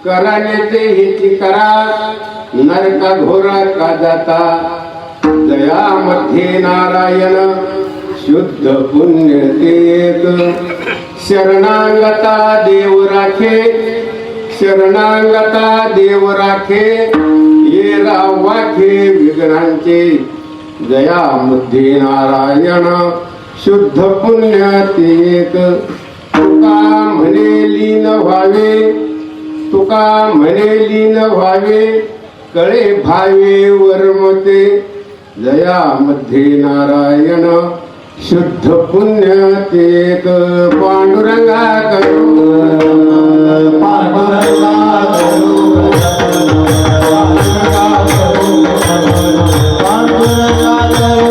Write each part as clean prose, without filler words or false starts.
कराने हेची करा नरका घोरा का जाता दया मध्ये नारायण शुद्ध पुण्य ते एक शरणागता देव राखे शरणागता देव राखे ये रावाखे विघ्नांचे दया मध्ये नारायण शुद्ध पुण्य ते एक तुका म्हणे लीन व्हावे तुका म्हणे लीन व्हावे कळे भावे वर्मते दया मध्ये नारायण शुद्ध पुण्य ते एक पांडुरंगा करू पांडुरंगा करू पांडुरंगा करू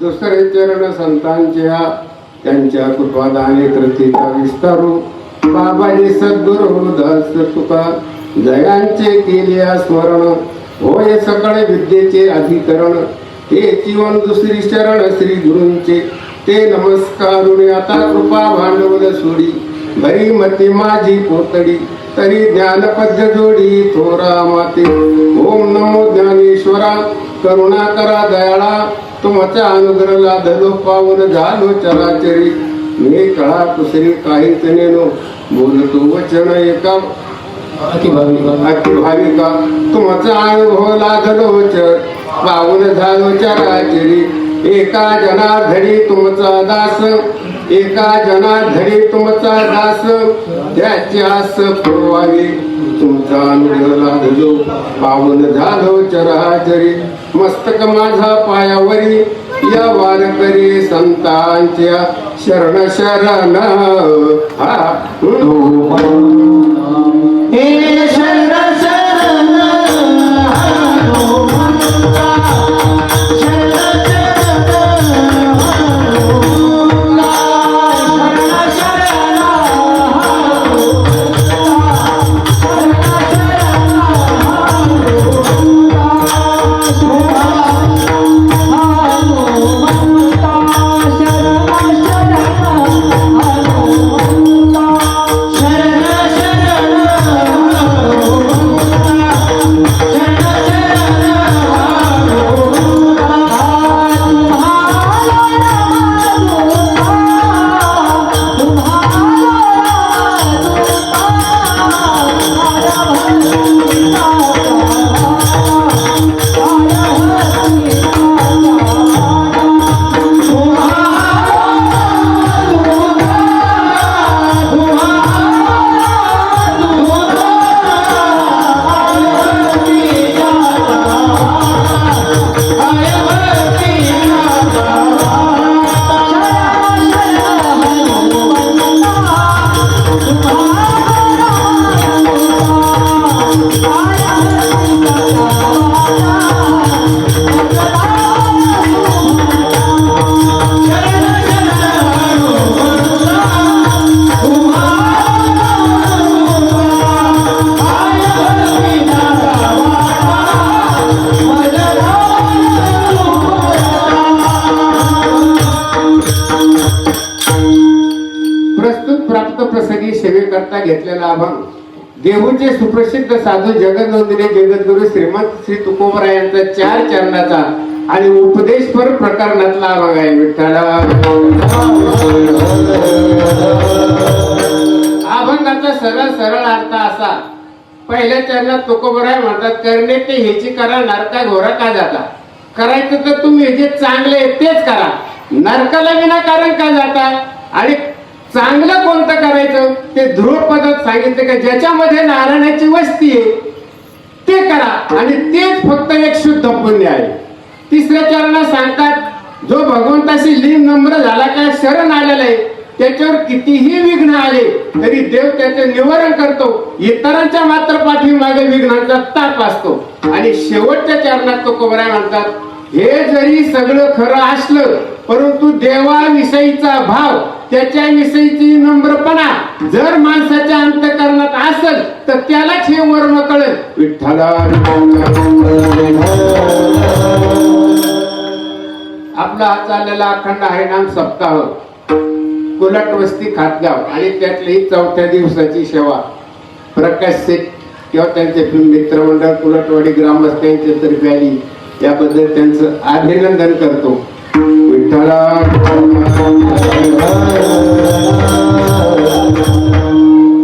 दुसरे चरण संतांच्या त्यांच्या कृपादाने कृतीचा विस्तारू बाबाजी सद्गुरु दास तुका जयांचे केले स्मरण होय सकळे विद्येचे अधिकरण ते जीवन दुसरी शरण श्री गुरूंचे ते नमस्कारुणे आता कृपा भांडवल सोडी भरी मती माझी पोतडी तरी ज्ञानपद्य जोडी थोरा माते ओम नमो ज्ञानेश्वरा करुणा करा दयाळा तुमचा अनुग्रह लादलो पावन झालो चराचरी मी कळा कुसरी काहीच नेनो बोलतो वचन एका अति भाविका तुमचा अनुभव लादलो पावन झालो चराचरी एका जनार्धनी तुमचा दास एका जनार्धनी तुमचा दास त्याची आस पुरवावी तुमचा अनुग्रह लादलो पावन झालो चराचरी मस्तक माझा पायावरी या वारकरी संतांच्या शरण शरण हा हे शरण शरण शरण करता घेतलेला अभंग देहूचे सुप्रसिद्ध साधू जगदनंदिनी जगद्गुरु श्रीमंत श्री तुकोबरा यांचा 4 चरणाचा आणि उपदेशपर प्रकरणातला अभंग आहे. विठ्ठला अभंगाचा सरळ सरळ अर्थ असा, पहिल्या चरणात तुकोबराय म्हणतात, करणे ते हेची करा, नरका घोरा का जाता. करायचं तर तुम्ही जे चांगले तेच करा, नरकाला विनाकारण का जाता. आणि चांगलं कोणतं करायचं ते ध्रुवपदात सांगितलं का ज्याच्यामध्ये नारायणाची वस्ती आहे ते करा, आणि तेच फक्त एक शुद्ध पुण्य आहे. तिसऱ्या चरणात सांगतात, जो भगवंताशी लीन नम्र झाला का शरण आलेला आहे त्याच्यावर कितीही विघ्न आले तरी देव त्याचे निवारण करतो. इतरांच्या मात्र पाठीमागे विघ्नांचा ताप असतो. आणि शेवटच्या चरणात तुकोबराय म्हणतात, हे जरी सगळं खरं असलं परंतु देवाविषयीचा भाव, त्याच्याविषयीची नम्रपणा जर माणसाच्या अंतःकरणात असेल तर त्यालाच हे मर्म कळेल. विठ्ठला आपला हा चाललेला अखंड हरिनाम सप्ताह कुलटवस्ती खातगाव आणि त्यातली 4थ्या दिवसाची सेवा प्रकाश शेठ किंवा त्यांचे मित्रमंडळ कुलटवाडी ग्रामस्थ यांच्यातर्फे आली, याबद्दल त्यांचं अभिनंदन करतो. विठ्ठला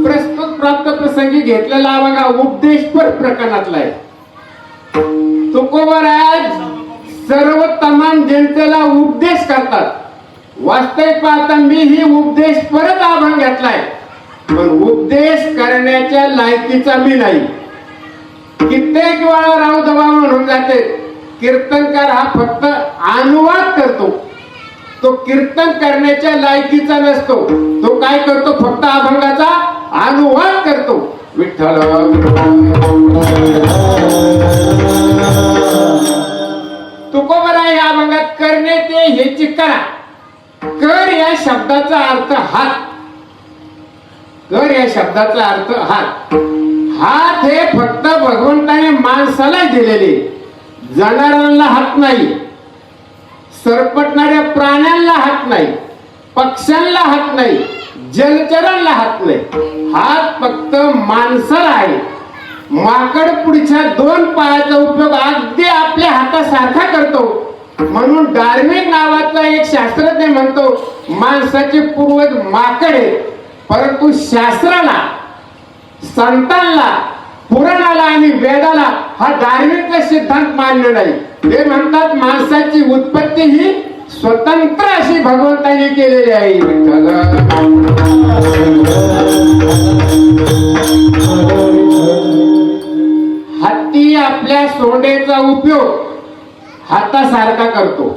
प्रस्तुत प्राप्त प्रसंगी घेतलेला बघा उपदेशपर प्रकरणातला आहे. तुकोबराय सर्व तमाम जनतेला उपदेश करतात. वास्तविक पाहता मी ही उपदेश परत अभंग घेतलाय, पण उपदेश करण्याच्या लायकीचा मी नाही. कित्येक वेळा राव दबा म्हणून जाते. कीर्तनकार हा फक्त अनुवाद करतो, तो कीर्तन करण्याच्या लायकीचा नसतो. तो काय करतो, फक्त अभंगाचा अनुवाद करतो. विठ्ठल तुकोबराय या अभंगात करणे ते हेची करा. कर या शब्दाचा अर्थ हात. कर या शब्दाचा अर्थ हात. हात हे फक्त भगवंताने माणसाला दिलेले, जनावरांना हात नाही, सरपटणाऱ्या प्राण्यांना हात नाही, पक्ष्यांना हात नाही, जलचरांना हात नाही. हात फक्त माणसाला आहे. माकड पुढच्या 2 पायाचा उपयोग अगदी आपल्या हातासारखा करतो. म्हणून डार्विन नावाचा एक शास्त्रज्ञ म्हणतो माणसाचे पूर्वज माकड आहे, परंतु शास्त्राला, संतांना, पुराणाला आणि वेदाला हा डार्विनचा सिद्धांत मान्य नाही. ते म्हणतात माणसाची उत्पत्ती ही स्वतंत्र अशी भगवंताने केलेली आहे. हत्ती आपल्या सोंडेचा उपयोग हातासारखा करतो,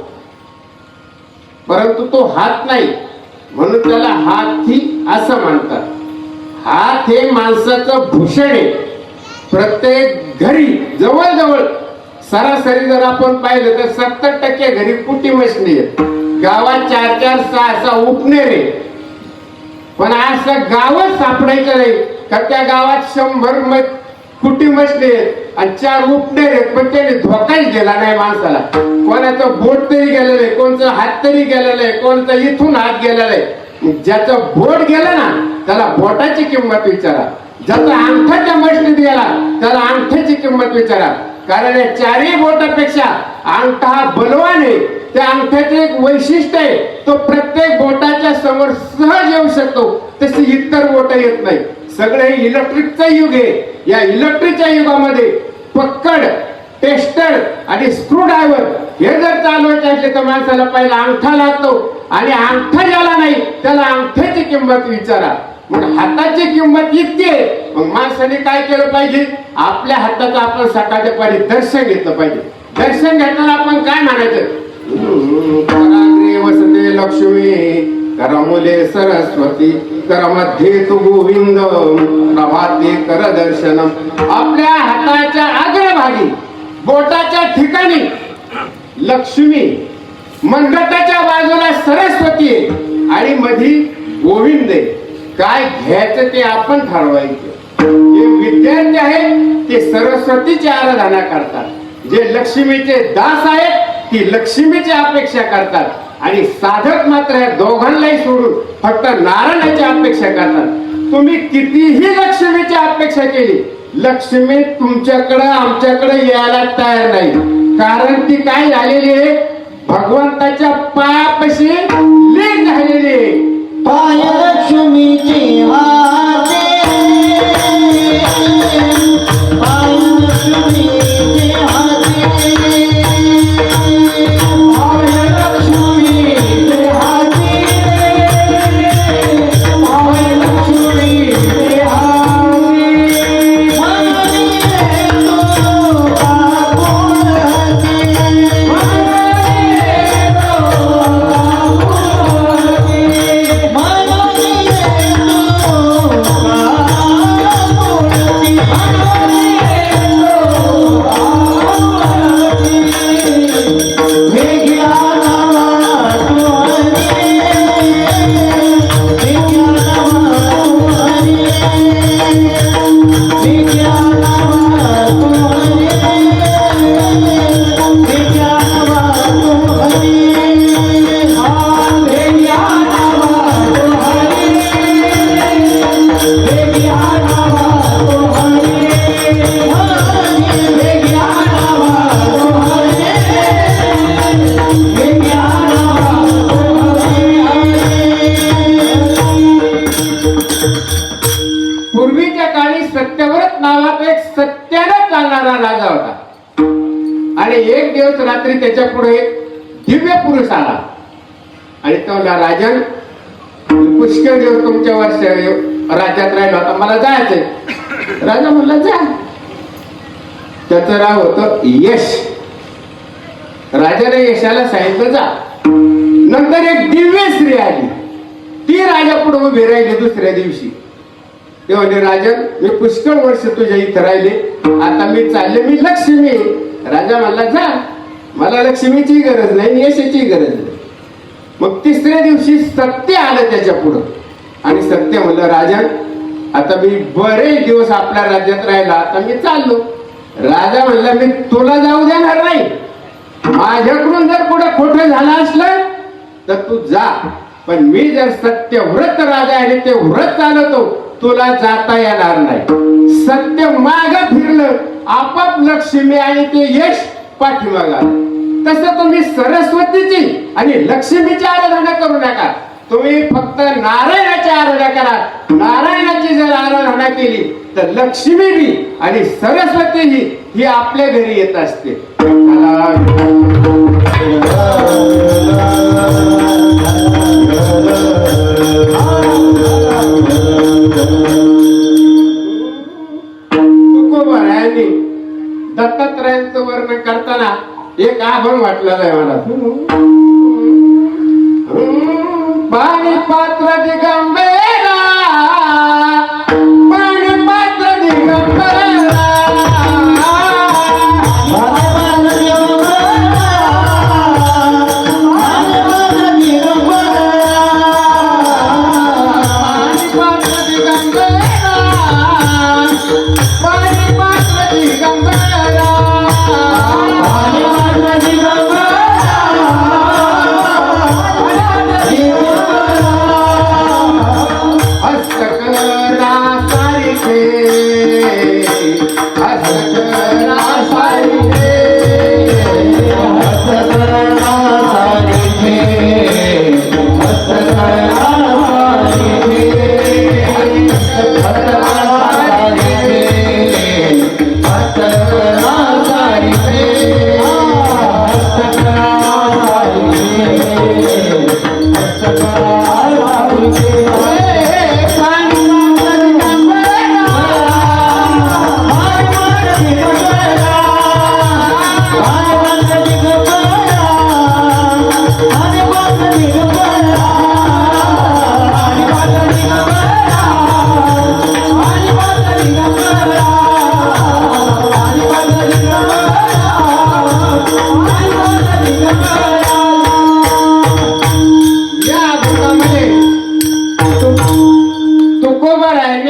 परंतु तो हात नाही, म्हणून त्याला हाती असं म्हणतात. हात हे माणसाचं भूषण आहे. प्रत्येक घरी जवळजवळ सरासरी जर आपण पाहिलं तर 70% घरी कुटी मशनी आहेत. गावात 4-4, 6-6 उपनेरे, पण असं गावच सापडायचं नाही का त्या गावात 100 कुटी मशनी आहेत आणि 4 उपनेर आहेत, पण त्याने धोकाच दिला नाही माणसाला. कोणाचं बोट तरी गेलेलं आहे, कोणचं हात तरी गेलेलं आहे, कोणचा इथून हात गेलेला आहे. ज्याचं बोट गेलं ना त्याला बोटाची किंमत विचारा, ज्याचा अंगठा त्या मशनीत गेला त्याला अंगठ्याची किंमत विचारा. कारण या 4ही बोटापेक्षा अंगठा हा बलवान आहे. त्या अंगठ्याचे एक वैशिष्ट्य आहे, तो प्रत्येक बोटाच्या समोर सहज येऊ शकतो, तशी इतर बोट येत नाही. सगळे इलेक्ट्रिकचं युग आहे. या इलेक्ट्रिकच्या युगामध्ये पक्कड, टेस्टर आणि स्क्रू ड्रायव्हर हे जर चालवायचे असले तर माणसाला पहिला अंगठा लागतो, आणि अंगठा ज्याला नाही त्याला अंगठ्याची किंमत विचारा. मग हाताची किंमत इतकी आहे. मग माणसाने काय केलं पाहिजे, आपल्या हाताचं आपण सकाळच्या पारी दर्शन घेतलं पाहिजे. दर्शन घेताना आपण काय म्हणायचं, वसते लक्ष्मी कर मुले सरस्वती कर मध्ये तू गोविंद प्रभाते कर दर्शनम. आपल्या हाताच्या अग्रभागी बोटाच्या ठिकाणी लक्ष्मी, मनगटाच्या बाजूला सरस्वती आणि मधी गोविंद आहे. काय घ्यायचं ते आपण ठरवायचं. जे विद्यार्थी आहेत ते सरस्वतीची आराधना करतात, जे लक्ष्मीचे दास आहेत ती लक्ष्मीची अपेक्षा करतात, आणि साधक मात्र या दोघांनाही सोडून फक्त नारायणाची अपेक्षा करतात. तुम्ही कितीही लक्ष्मीची अपेक्षा केली, लक्ष्मी तुमच्याकडे आमच्याकडे यायला तयार नाही. कारण ती काय झालेली आहे, भगवंताच्या पायापाशी लीन झालेली आहे. पाय लक्ष्मीचे हाते, पाय लक्ष्मीचे हाते, पाय लक्ष्मीचे हाते, पाय लक्ष्मीचे हाते. मानवी तो कापून हाते, पूर्वीच्या काळी सत्यव्रत नावाचा एक सत्यानं चालणारा राजा होता. आणि एक दिवस रात्री त्याच्या पुढे एक दिव्य पुरुष आला आणि तो राजन, पुष्कळ दिवस तुमच्या वर्ष राज्यात राहिलो, आता मला जायचंय. राजा म्हणला जा. त्याचं नाव होतं यश. राजाने यशाला सांगितलं जा. नंतर एक दिव्य स्त्री आली, ती राजा पुढे उभी राहिली दुसऱ्या दिवशी. ते म्हणजे राजन, मी पुष्कळ वर्ष तुझ्या इथं राहिले, आता मी चालले, मी लक्ष्मी. राजा म्हणला जा, मला लक्ष्मीची गरज नाही, यशाची गरज नाही. मग तिसऱ्या दिवशी सत्य आलं त्याच्या पुढं आणि सत्य म्हणलं राजन, आता मी बरेच दिवस आपल्या राज्यात राहिला, आता मी चाललो. राजा म्हणला मी तुला जाऊ देणार नाही, माझ्याकडून जर पुढे खोटं झालं असलं तर तू जा, पण मी जर सत्य व्रत राजा आहे ते व्रत चालवतो, तुला जाता येणार नाही. सत्य माग फिरलं, आपाप लक्ष्मी आणि ते यश पाठीमाग आलं. तसं तुम्ही सरस्वतीची आणि लक्ष्मीची आराधना करू नका, तुम्ही फक्त नारायणाची आराधना करा. नारायणाची जर आराधना केली तर लक्ष्मी बी आणि सरस्वती ही आपल्या घरी येत असते. दत्तात्रयांचं वर्णन करताना एक आभण वाटलेलं आहे मला. पाणी पात्र दिगंबेरा, पाणी पात्र दिगंबेरा,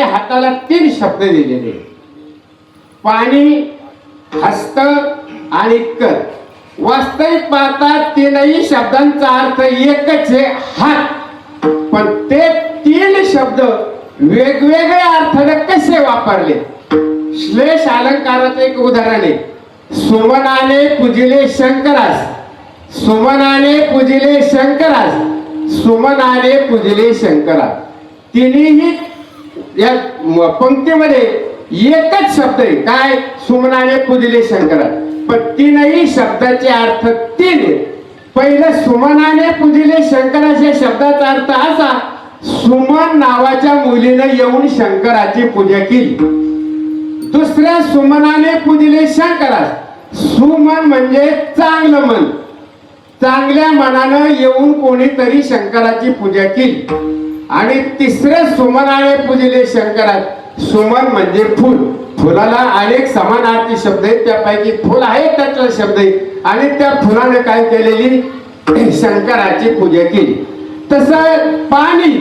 हाताला 3 शब्द दिलेले, पाणी, हस्त आणि कर. वास्तविक पाहता 3ही शब्दांचा अर्थ एकच आहे, हात. पण ते 3 शब्द वेगवेगळ्या अर्थाने कसे वापरले. श्लेष अलंकाराचं एक उदाहरण आहे. सुमनाने पूजिले शंकरास, सुमनाने पूजिले शंकरास, सुमनाने पूजिले शंकरास. तिन्ही या पंक्तीमध्ये एकच शब्द आहे. काय? सुमनाने पूजिले शंकरास. पण तीनही शब्दाचे अर्थ तीन आहेत. पहिलं सुमनाने पूजिले शंकरास या शब्दाचा अर्थ असा, सुमन नावाच्या मुलीनं येऊन शंकराची पूजा केली. दुसऱ्या सुमनाने पूजिले शंकरास, सुमन म्हणजे चांगलं मन, चांगल्या मनानं येऊन कोणीतरी शंकराची पूजा केली. आणि तिसऱ्या सुमनाने पूजिले शंकरास, सुमन म्हणजे फुल. फुलाला अनेक समानार्थी शब्द आहेत, त्यापैकी फुल आहे त्यातला शब्द आहे. आणि त्या फुलाने काय केलेली? शंकराची पूजा केली. तसं पाणी,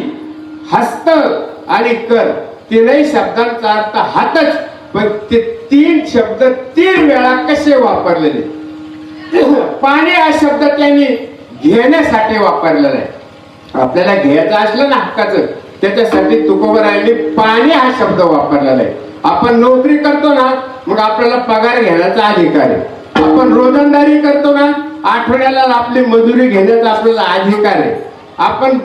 हस्त आणि कर तीनही शब्दांचा अर्थ हातच. पण ते तीन शब्द तीन वेळा कसे वापरलेले? पाणी हा शब्द त्यांनी घेण्यासाठी वापरलेला आहे. आपल्याला घ्यायचं असलं ना हक्काचं, त्याच्यासाठी तुकोबरायांनी पाणी हा शब्द वापरलेला आहे. आपण नोकरी करतो ना, मग आपल्याला पगार घेण्याचा अधिकार आहे. आपण रोजंदारी करतो ना, आठवड्याला आपली मजुरी घेण्याचा आपल्याला अधिकार आहे. आपण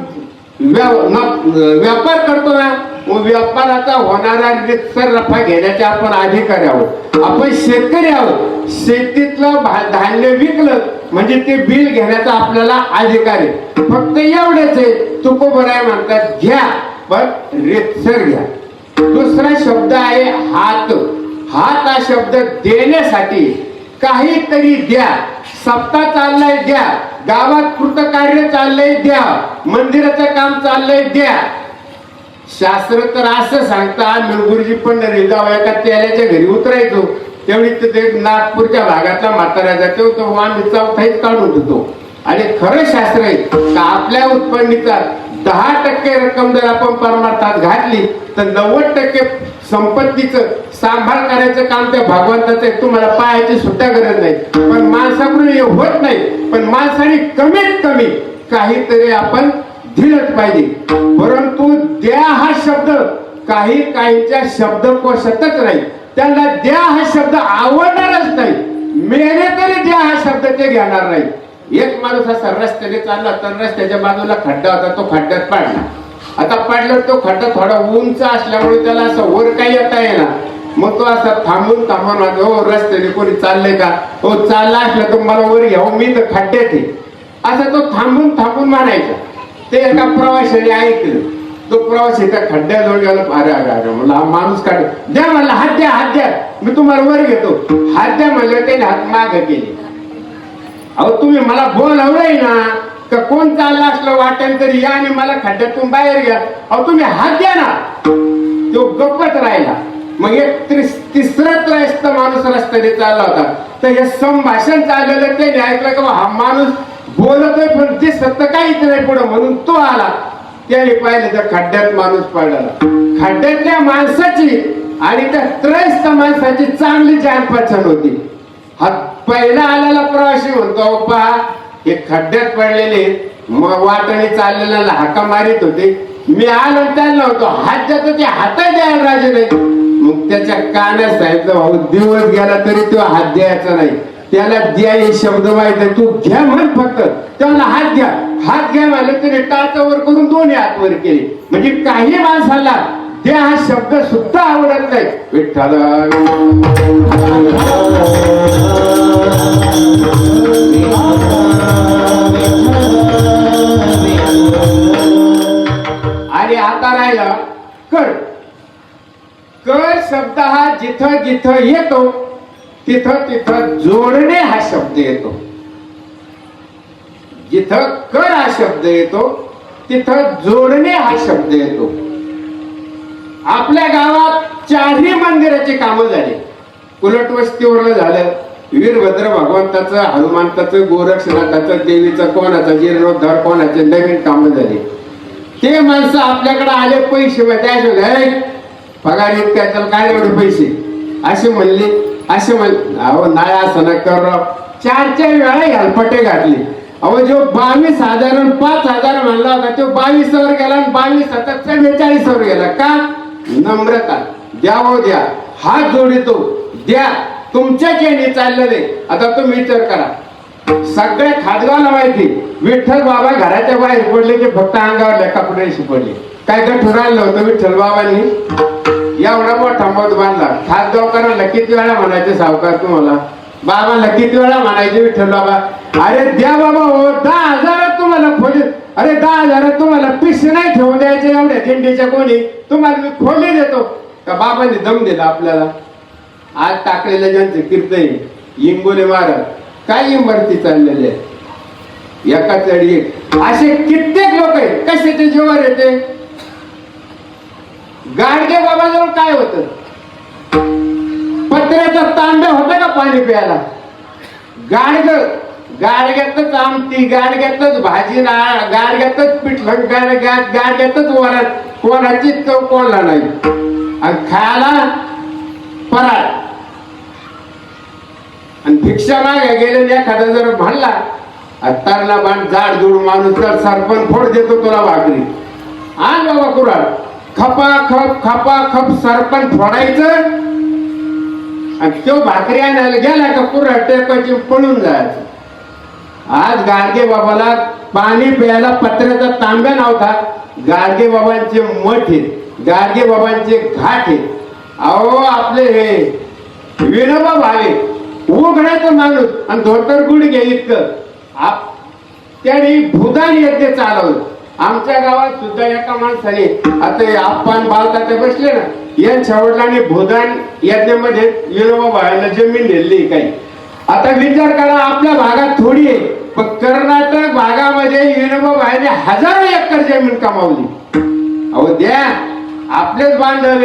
व्यापार करतो ना, मग व्यापाराचा होणारा रितसर नफा घेण्याचे आपण अधिकारी आहोत. आपण शेतकरी आहोत, शेतीतलं धान्य विकलं म्हणजे ते बिल घेण्याचा आपल्याला अधिकार आहे. फक्त एवढेच आहे, तुकोबराय म्हणतात घ्या पण रितसर घ्या. दुसरा शब्द आहे हात. हात हा शब्द देण्यासाठी. काहीतरी द्या. सप्ताह चाललंय द्या, गावात कृतकार्य चाललंय द्या, मंदिराचं काम चाललंय द्या. शास्त्र तर असं सांगता, गुरुजी पंढरी जाऊ एका तेल्याच्या घरी उतरायचो, तेवढी तिथे नागपूरच्या भागातला म्हातारा जातो, तो आम्ही चौथाईत काढून देतो. आणि खरं शास्त्र आहे का आपल्या उत्पन्नीचा 10% रक्कम जर आपण परमार्थात घातली तर 90% संपत्तीचं सांभाळ करायचं काम त्या भगवंताचं आहे. तुम्हाला पाहायची सुद्धा गरज नाही. पण माणसाकडून हे होत नाही. पण माणसाने कमीत कमी काहीतरी आपण दिलंच पाहिजे. परंतु द्या हा शब्द काही काहींच्या शब्दकोशातच नाही. त्यांना द्या हा शब्द आवडणारच नाही. मेले तरी द्या हा शब्द ते घेणार नाही. एक माणूस असा रस्त्याने चालला तर रस्त्याच्या बाजूला खड्डा होता, तो खड्ड्यात पडला. आता पडल्यावर तो खड्डा थोडा उंच असल्यामुळे त्याला असं वर काही येता येणार. मग तो असा थांबून म्हणतो, हो रस्त्याने कोणी चाललंय का? हो चालला असला तर मला वर घ्या, मी तर खड्ड्यात आहे. असं तो थांबून म्हणायचा. ते एका प्रवाशाने ऐकलं. तो प्रवासी त्या खड्ड्याजवळ गेला. अरे अरे अरे म्हणलं हा माणूस काढ द्या, म्हणला हात द्या, हात द्या, मी तुम्हाला वर घेतो. हात द्या म्हणलं, त्याने हात माग केले. अहो तुम्ही मला बोलावलंय ना, का कोण चालला असलं वाटेल तरी या आणि मला खड्ड्यातून बाहेर घ्या. अहो तुम्ही हात द्या ना. तो गप्पच राहिला. मग एक तिसरा त्रयस्थ माणूस रस्त्याने चालला होता. तर हे संभाषण चाललेलं त्याने ऐकलं का हा माणूस बोलतोय पण ते सत्य काहीच नाही पुढं, म्हणून तो आला. त्याने पाहिलं तर खड्ड्यात माणूस पडला. खड्ड्यातल्या माणसाची आणि त्या त्रयस्थ माणसाची चांगली जान पहचान होती. हा पहिला आलेला प्रवासी म्हणतो, पहा हे खड्ड्यात पडलेले वाटाने चाललेला हाका मारित होते, मी आलो त्यांना होतो हात देतो, ते हातात द्यायला राजे नाही. मग त्याच्या कानात सांगितलं, भाऊ दिवस गेला तरी तो हात द्यायचा नाही. त्याला द्या हे शब्द माहित आहे, तू घ्या म्हण फक्त. त्याला हात घ्या, हात घ्या म्हणलं त्याने टाचावर करून दोन्ही हात वर केले. म्हणजे काही माणसाला द्या हा शब्द सुद्धा आवडत नाही. विठ्ठल आणि आता राहिला कर. कर शब्द हा जिथं जिथं येतो तिथं तिथं जोडणे हा शब्द येतो. जिथं कर हा शब्द येतो तिथं जोडणे हा शब्द येतो. आपल्या गावात 4ही मंदिराची कामं झाली. उलटवस्तीवर झालं, वीरभद्र भगवंताचं, हनुमंताचं, गोरक्षनाथाचं, देवीचं, कोणाचं जीर्णोद्धार, कोणाचे नवीन कामं झाली. ते माणसं आपल्याकडे आले पैसे पगार इतका त्याला काय एवढे पैसे असे म्हणले. अहो नाही असं ना कर. 4 वेळा हेलपटे घातले. अहो जो 22,000 आणि 5,000 म्हणला ठेवला होता तो 22 वर गेला आणि 22 आता 44 वर गेला. का? नम्रता. द्यावं द्या, हात जोडितो, द्या. तुमच्या ज्याने चाललेले. आता तुम्ही विचार करा, सगळ्या खादगावला माहिती विठ्ठल बाबा घराच्या बाहेर पडले की फक्त अंगावर कपड्याशी पडले. काय गठून आणलं होतं विठ्ठल बाबांनी? एवढा मोठा मध बांधला. खासगावकरांना किती वेळा म्हणायचे सावकार तुम्हाला, बाबांना किती वेळा म्हणायचे विठ्ठल बाबा, अरे द्या बाबा हो, 10,000 तुम्हाला खोली, अरे 10,000 तुम्हाला पिशे नाही ठेवून द्यायचे एवढ्या दिंडीच्या कोणी, तुम्हाला मी खोली देतो. का बाबांनी दम दिला आपल्याला? आज टाकलेलं ज्यांचे कीर्तन इंगोले महाराज काय इमारती चाललेले आहेत एका चढी एक. असे कित्येक लोक आहेत. कशाचे जीवावर येते? गाडगे बाबाजवळ काय होतं? पत्र्याचा तांब्या होता का पाणी प्यायला? गाडग्यातच आमटी, गाडग्यातच भाजी, गाडग्यातच पिठलं, गाडग्यातच वरण. कोणाची चव कोणला नाही. आणि खायला पराळ. आणि भिक्षा मागे गेलेले एखादा जर म्हणला तरला बाण जाड जोड माणूस तर सरपंच फोड देतो तुला भाकरी. आण बाबा कुराड. खपा खप सरपंच फोडायचं आणि तो भाकरी आणायला गेला का कुराड टेकायची पळून जायचं. आज गाडगे बाबाला पाणी प्यायला पत्र्याचा तांब्या नव्हता. गाडगे बाबांचे मठ आहेत, गाडगे बाबांचे घाट आहेत. अहो आपले हे विनोबा भावे उघडायचं माणूस आणि धोतर गुडघे इतकं. त्याने भूदान यज्ञ चालवलं. आमच्या गावात सुद्धा एका माणसाने, आता आपण बालताते बसले ना, यांच्या वडिलांनी भूदान यज्ञामध्ये विनोबा भावेला जमीन दिली काही. आता विचार करा, आपल्या भागात थोडी आहे, पण कर्नाटक भागामध्ये विनोबा भावेने हजारो एकर जमीन कमावली. अहो द्या, आपलेच बांधव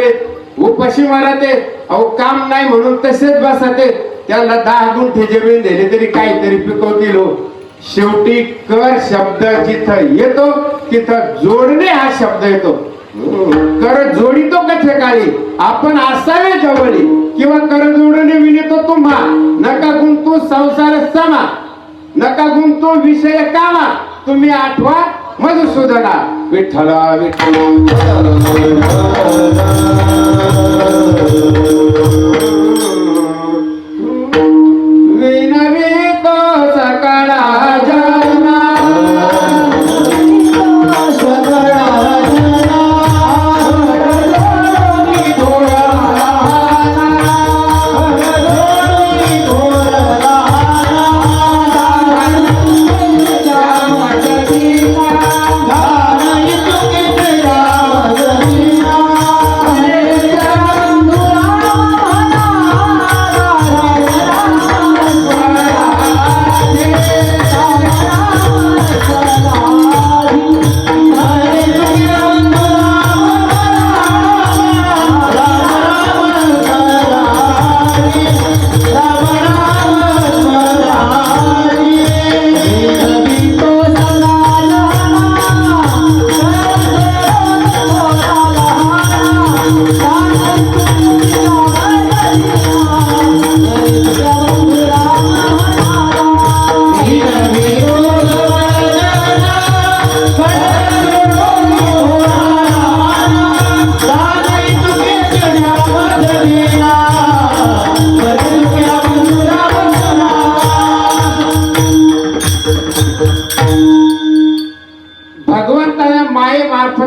उपाशी मारत आहेत. अहो काम नाही म्हणून तसेच बसत आहेत. त्याला 10 गुंठे जमीन दिली तरी काहीतरी पिकवतील. शेवटी कर शब्द जिथं येतो तिथं जोडणे हा शब्द येतो. कर जोडितो कथे काळी आपण असावे जवळी, किंवा कर जोडणे विनितो तुम्हा. नका गुंतू संसार समा, नका गुंतू विषय कामा. तुम्ही आठवा मधुसूदना. विठ्ठला विठ्ठला विनवितो सकळा जना,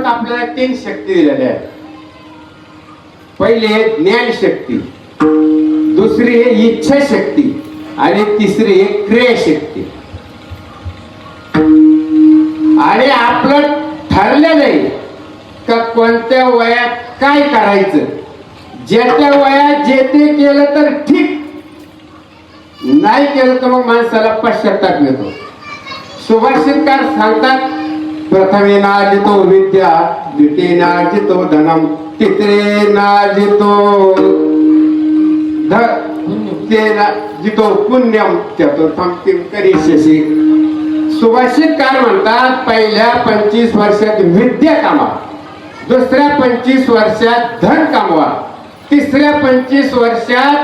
आपल्याला 3 शक्ती दिलेल्या आहेत. पहिली आहे ज्ञान शक्ती, दुसरी आहे इच्छा शक्ती आणि तिसरी आहे क्रिया शक्ती. आणि आपलं ठरलेलं आहे का कोणत्या वयात काय करायचं. ज्या वयात जे ते केलं तर ठीक, नाही केलं तर मग माणसाला पश्चाताप येतो. सुभाषितकार सांगतात, प्रथमेनार्जितो विद्या, द्वितीयेनार्जितो धनम, तृतीयेनार्जितो जितो पुण्यम, चतुर्थम किं करिष्यसि. सुभाषितकार म्हणतात, पहिल्या 25 वर्षात विद्या कमा, दुसऱ्या 25 वर्षात धन कमवा, तिसऱ्या 25 वर्षात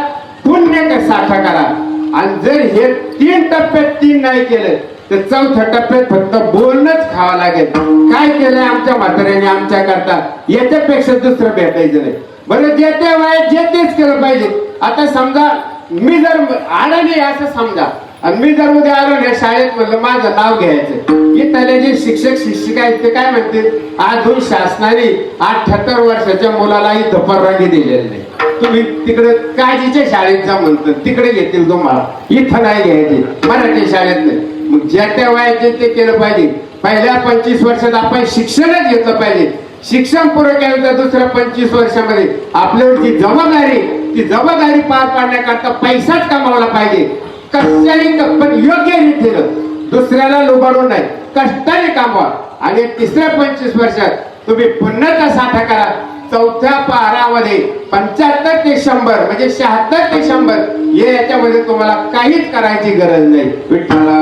पुण्य साठा करा. आणि जर हे 3 टप्प्यात 3 नाही केलं तर 4थ्या टप्प्यात फक्त बोलणंच खावं लागेल. काय केलंय आमच्या म्हाताऱ्याने आमच्या करता, याच्यापेक्षा दुसरं भेटायचं नाही. बरं जे ते वयात जे तेच केलं पाहिजे. आता समजा मी जर अडाणी असं समजा, आणि मी जर उद्या आलो ना शाळेत, म्हणलं माझं नाव घ्यायचं, इथले जे शिक्षक शिक्षिका आहेत ते काय म्हणतील, अजून शासनाने 78 वर्षाच्या मुलाला इथं परवानगी दिलेली नाही, तुम्ही तिकडे काजीच्या शाळेत जा म्हणतात, तिकडे घेतील तुम्हाला, इथं नाही घ्यायचे, मराठी शाळेत नाही. मग ज्या त्या वयाचे ते केलं पाहिजे. पहिल्या 25 वर्षात आपण शिक्षणच घेतलं पाहिजे. शिक्षण पुरं केलं तर दुसऱ्या 25 वर्षामध्ये आपल्यावरची जबाबदारी, ती जबाबदारी पार पाडण्याकरता पैसाच कमावला पाहिजे. कष्टाने पण योग्य रीतीनं, दुसऱ्याला लुबाडून नाही, कष्टाने कमवा. आणि तिसऱ्या 25 वर्षात तुम्ही पुन्हा साठा करा. चौथ्या पारामध्ये 75 ते 100 म्हणजे 76 ते 100 हे याच्यामध्ये तुम्हाला काहीच करायची गरज नाही. विठ्ठला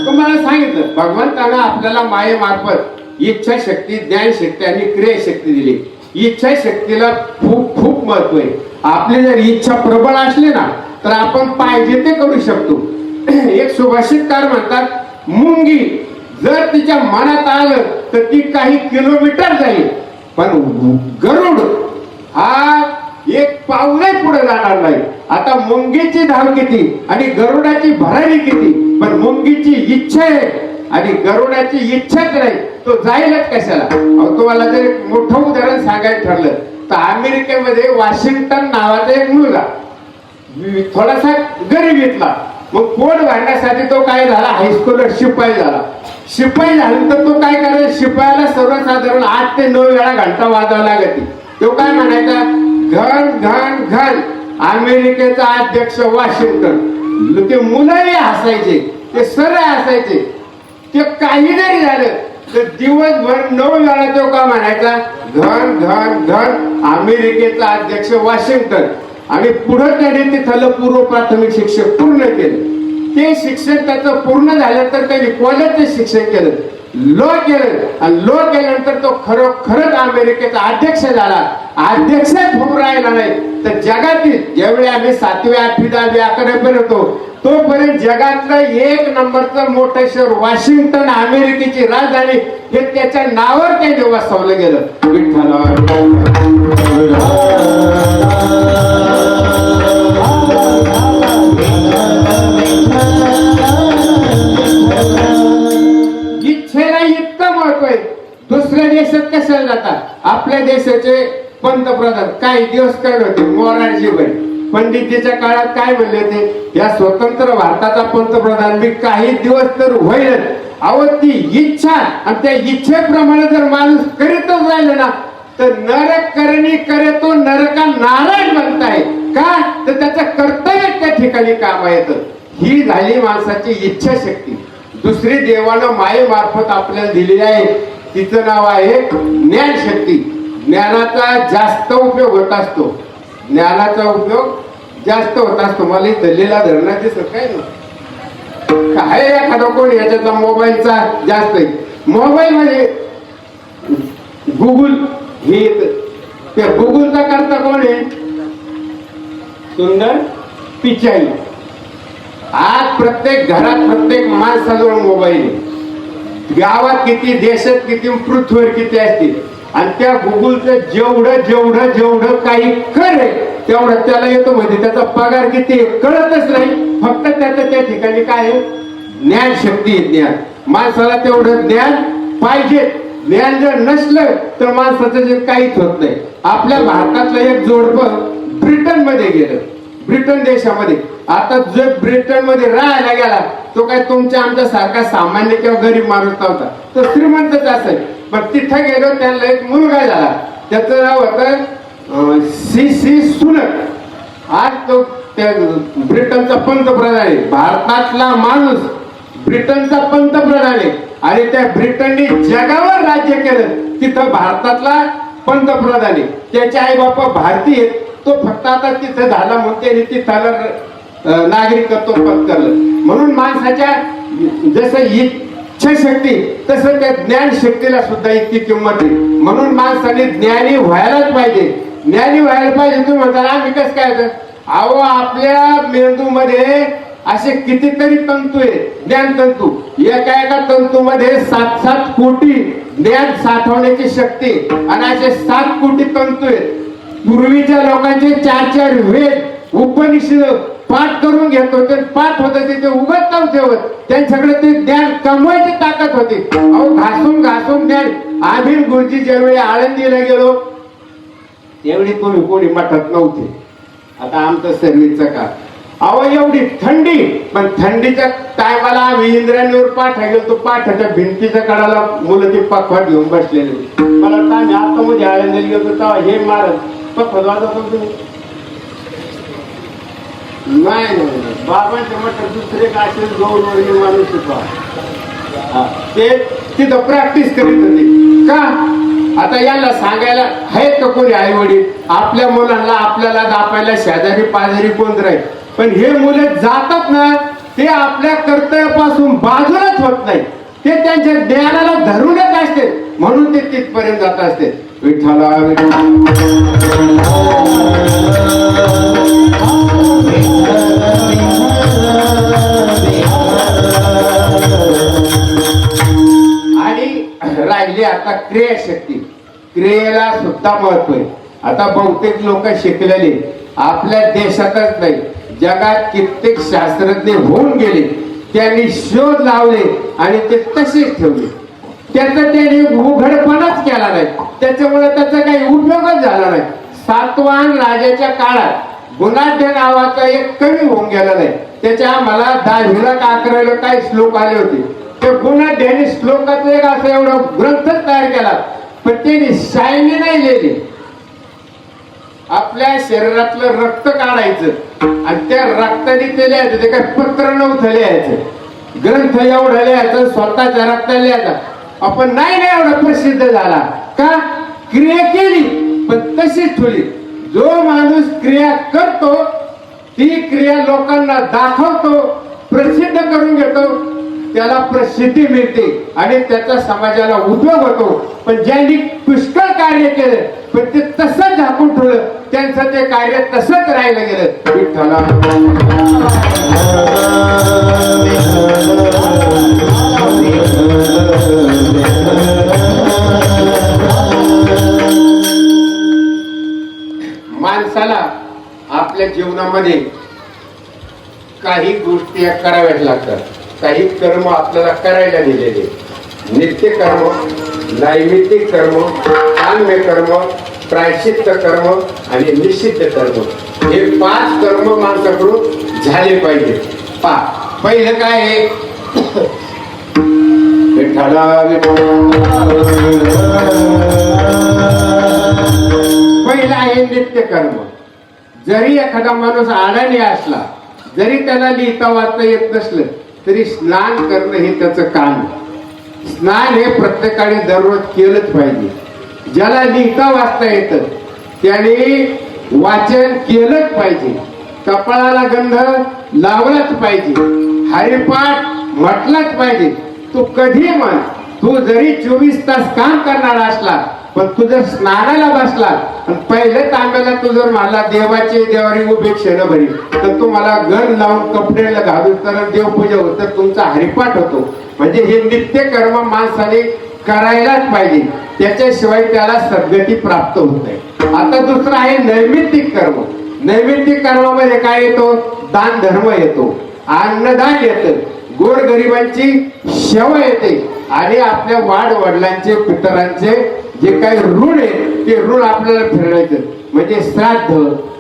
तुम्हाला सांगितलं, भगवंतानं आपल्याला मायेमार्फत इच्छाशक्ती, ज्ञानशक्ती आणि क्रियाशक्ती दिली. इच्छाशक्तीला खूप खूप महत्व आहे. आपली जर इच्छा प्रबळ असली ना तर आपण पाहिजे ते करू शकतो. एक सुभाषितकार म्हणतात, मुंगी जर तिच्या मनात आलं तर ती काही किलोमीटर जाईल, पण गरुड हा एक पाऊलही पुढे जाणार नाही. आता मुंगीची धाव किती आणि गरुडाची भरारी किती, पण मुंगीची इच्छा आहे आणि गरुडाची इच्छाच नाही, तो जाईलच कशाला. तुम्हाला जर एक मोठं उदाहरण सांगायचं ठरलं तर अमेरिकेमध्ये वॉशिंग्टन नावाचा एक मुलगा थोडासा गरिबीतला, मग पोट भरण्यासाठी तो काय झाला, हायस्कूल शिपाई झाला. शिपाई झाल्यानंतर तो काय करायचा, शिपायाला सर्वसाधारण 8 ते 9 वेळा घंटा वाजवावा लागते. तो काय म्हणायचा, घन घन घन अमेरिकेचा अध्यक्ष वॉशिंग्टन. ते मुलंही हसायचे, ते सरळ हसायचे. ते काही जरी झालं तर दिवसभर 9 वेळा तो का म्हणायचा, घन घन घन अमेरिकेचा अध्यक्ष वॉशिंग्टन. आणि पुढे त्याने तिथलं पूर्व प्राथमिक शिक्षण पूर्ण केलं. ते शिक्षण त्याचं पूर्ण झाल्यानंतर त्यांनी कॉलेजचं शिक्षण केलं, लॉ केलं, आणि लॉ केल्यानंतर तो खरंच अमेरिकेचा अध्यक्ष झाला. अध्यक्षच होऊन राहिला नाही तर जगातील, ज्यावेळी आम्ही 7वी 8वी 10वी 11वी होतो तोपर्यंत जगातलं 1 नंबरचं मोठं शहर वॉशिंग्टन, अमेरिकेची राजधानी, हे त्याच्या नावावर त्यांनी वसवलं गेलं. इच्छेला इतकं महत्व आहे. दुसऱ्या देशात कशाला जातात, आपल्या देशाचे पंतप्रधान काही दिवस काय होते, मोरारजीभाई पंडितजीच्या काळात काय म्हणले होते, या स्वतंत्र भारताचा पंतप्रधान मी काही दिवस तर होईल. अहो ती इच्छा आणि त्या इच्छेप्रमाणे जर माणूस करीतच राहिला ना तर नरक करणी करे तो नरका नारायण बनताय का, तर त्याचं कर्तव्य त्या ठिकाणी काम येतं. ही झाली माणसाची इच्छाशक्ती. दुसरी देवानं मायेमार्फत आपल्याला दिलेली आहे, तिचं नाव आहे ज्ञानशक्ती. ज्ञानाचा जास्त उपयोग होत असतो, ज्ञानाचा उपयोग जास्त होत असतो. मला दल्लीला धरण्यात दिसत काय ना काय, एखादा कोण याच्याचा मोबाईलचा जास्त आहे. मोबाईल मध्ये गुगल हे येत, त्या गुगलचा करता कोण आहे, सुंदर पिचाई. आज प्रत्येक घरात प्रत्येक माणसाजवळ मोबाईल आहे. गावात किती, देशात किती, पृथ्वीवर किती असतील, आणि त्या गुगलचं जेवढं जेवढं जेवढं काही करे तेवढं त्याला येतो, म्हणजे त्याचा पगार किती कळतच नाही. फक्त त्याचं त्या ठिकाणी काय आहे, ज्ञानशक्ती. ज्ञान माणसाला तेवढं ज्ञान पाहिजे. ज्ञान जर नसलं तर माणसाचं जे काहीच होत नाही. आपल्या भारतातलं एक जोडपं ब्रिटन मध्ये गेलं, ब्रिटन देशामध्ये. आता जो ब्रिटन मध्ये राहायला गेला तो काय तुमच्या आमच्या सारखा सामान्य किंवा गरीब माणूस नव्हता, तो श्रीमंतच असेल. पण तिथं गेलो त्यांना एक मुलगा झाला, त्याचं नाव होतं सी सुनक. आज तो त्या ब्रिटनचा पंतप्रधान आहे. भारतातला माणूस ब्रिटनचा पंतप्रधान आहे, आणि त्या ब्रिटनने जगावर राज्य केलं, तिथं भारतातला पंतप्रधान आहे. त्याचे आई बापा भारतीय आहेत. तो फक्त आता तिथं झाला म्हणून त्याने तिथं नागरिकत्व पत्करलं. म्हणून माणसाच्या जसं इच्छाशक्ती तसं त्या ज्ञानशक्तीला सुद्धा इतकी किंमत आहे. म्हणून माणसाने ज्ञानी व्हायलाच पाहिजे. ज्ञानी व्हायला पाहिजे. तुम्ही म्हणता आम्ही कसं काय, अहो आपल्या मेंदूमध्ये असे कितीतरी तंतू आहेत, ज्ञान तंतू. एका एका तंतूमध्ये 7-7 कोटी ज्ञान साठवण्याची शक्ती, आणि असे 7 कोटी तंतू आहेत. पूर्वीच्या लोकांचे 4-4 वेद उपनिषद पाठ करून घेत होते, पाठ होत होते, ते उगत नव्हते होत. त्यांच्याकडे ते ज्ञान कमवायची ताकद होती. अहो घासून घासून ज्ञान. आम्ही गुरुजी ज्यावेळी आळंदीला गेलो त्यावेळी कोणी मठात नव्हते. आता आमचं सर्विसचं का, अहो एवढी थंडी, पण थंडीच्या टायमाला आम्ही इंद्रायणीवर पाठा गेलो. पाठाच्या भिंतीच्या कडाला मुलं ते पखवा घेऊन बसलेले. मला वाटतं आम्ही आता मध्ये आळंदीला गेलो तेव्हा हे मारत पखवा वाजवतो तुम्ही. नाही बाबांच्या मठात दुसरे काय असेल 2 वर्ग माणूस शिकवा, ते तिथं प्रॅक्टिस करीत होते. का आता याला सांगायला आहेत का कोणी आई वडील? आपल्या मुलांना आपल्याला दापायला शेजारी पाजारी कोण राहील, पण हे मुलं जातात ना, ते आपल्या कर्तव्यापासून बाजूलाच होत नाही. ते त्यांच्या ज्ञानाला धरूनच असते, म्हणून ते तिथपर्यंत जात असते. विठ्ठला आणि राहिली आता क्रियाशक्ती. क्रियेला सुद्धा महत्व आहे. आता बहुतेक लोक शिकलेले आपल्या देशातच नाही, जगात कित्येक शास्त्रज्ञ होऊन गेले. त्यांनी शोध लावले आणि ते तसेच ठेवले. त्याचा त्यांनी उघडपणाच केला नाही, त्याच्यामुळे त्याचा काही उपयोगच झाला नाही. सातवाहन राजाच्या काळात गुणाढ्य नावाचा एक कवी होऊन गेला नाही. त्याच्या मला 10वीला का 11वीला काही श्लोक आले होते. ते गुणाढ्याने श्लोकाचं एक असं एवढा ग्रंथच तयार केला, पण त्यांनी शायनी नाही लिहिली. आपल्या शरीरातलं रक्त काढायचं आणि त्या रक्ताने ते लिहायचं. ते काय पत्र नव्हतं लिहायचं, ग्रंथ एवढा लिहायचं, स्वतःच्या रक्ता लिहायचा. आपण नाही एवढा प्रसिद्ध झाला का, क्रिया केली पण तशीच ठेवली. जो माणूस क्रिया करतो ती क्रिया लोकांना दाखवतो, प्रसिद्ध करून घेतो, त्याला प्रसिद्धी मिळते आणि त्याचा समाजाला उपयोग होतो. पण ज्यांनी पुष्कळ कार्य केलं पण ते तसंच झाकून ठेवलं, त्यांचं ते कार्य तसंच राहिलं गेलं. विठ्ठला माणसाला आपल्या जीवनामध्ये काही गोष्टी कराव्याच लागतात. काही कर्म आपल्याला करायला दिलेले, नित्य कर्म, नैमित्तिक कर्म, काम्य कर्म, प्रायश्चित्त कर्म आणि निषिद्ध कर्म. हे 5 कर्म माणसाकडून झाले पाहिजे. पहिलं काय आहे, पहिला आहे नित्य कर्म. जरी एखादा माणूस अडाणी असला, जरी त्याला लिहिता वाचता येत नसलं, तरी स्नान करणं हे त्याचं काम. स्नान हे प्रत्येकाने दररोज केलंच पाहिजे. ज्याला लिहिता वाचता येतं त्याने वाचन केलंच पाहिजे. कपाळाला गंध लावलाच पाहिजे. हरिपाठ म्हटलाच पाहिजे. तू कधी म्हण, तू जरी 24 तास काम करणारा असला, पण तू जर स्नानाला बसला आणि पहिल्या तांब्याला तू जर मला देवाची देवारी उभे क्षण भरी, तर तू मला गण लावून कपड्याला घालून तर देवपूजा होत, तुमचा हरिपाठ होतो. म्हणजे हे नित्य कर्म माणसाने करायलाच पाहिजे, त्याच्याशिवाय त्याला सद्गती प्राप्त होत नाही. आता दुसरं आहे नैमित्तिक कर्म. नैमित्तिक कर्मामध्ये काय येतो, दान धर्म येतो, अन्नदान येतं, गोरगरिबांची सेवा येते आणि आपल्या वाढ वडिलांचे पितरांचे जे काही ऋण आहे ते ऋण आपल्याला फेडायचं. म्हणजे श्राद्ध,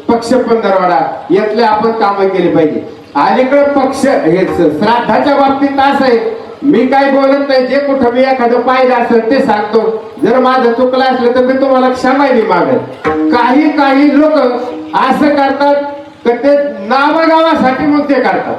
पक्ष पंधरवडा यातले आपण कामं केली पाहिजे. अलीकडे पक्ष हे श्राद्धाच्या बाबतीत असं आहे, मी काय बोलत नाही, जे कुठं मी एखादं पाहिलं असेल ते सांगतो. जर माझं चुकलं असलं तर मी तुम्हाला क्षमाही मागत. काही लोक असं करतात तर ते नावागावासाठी मग ते करतात,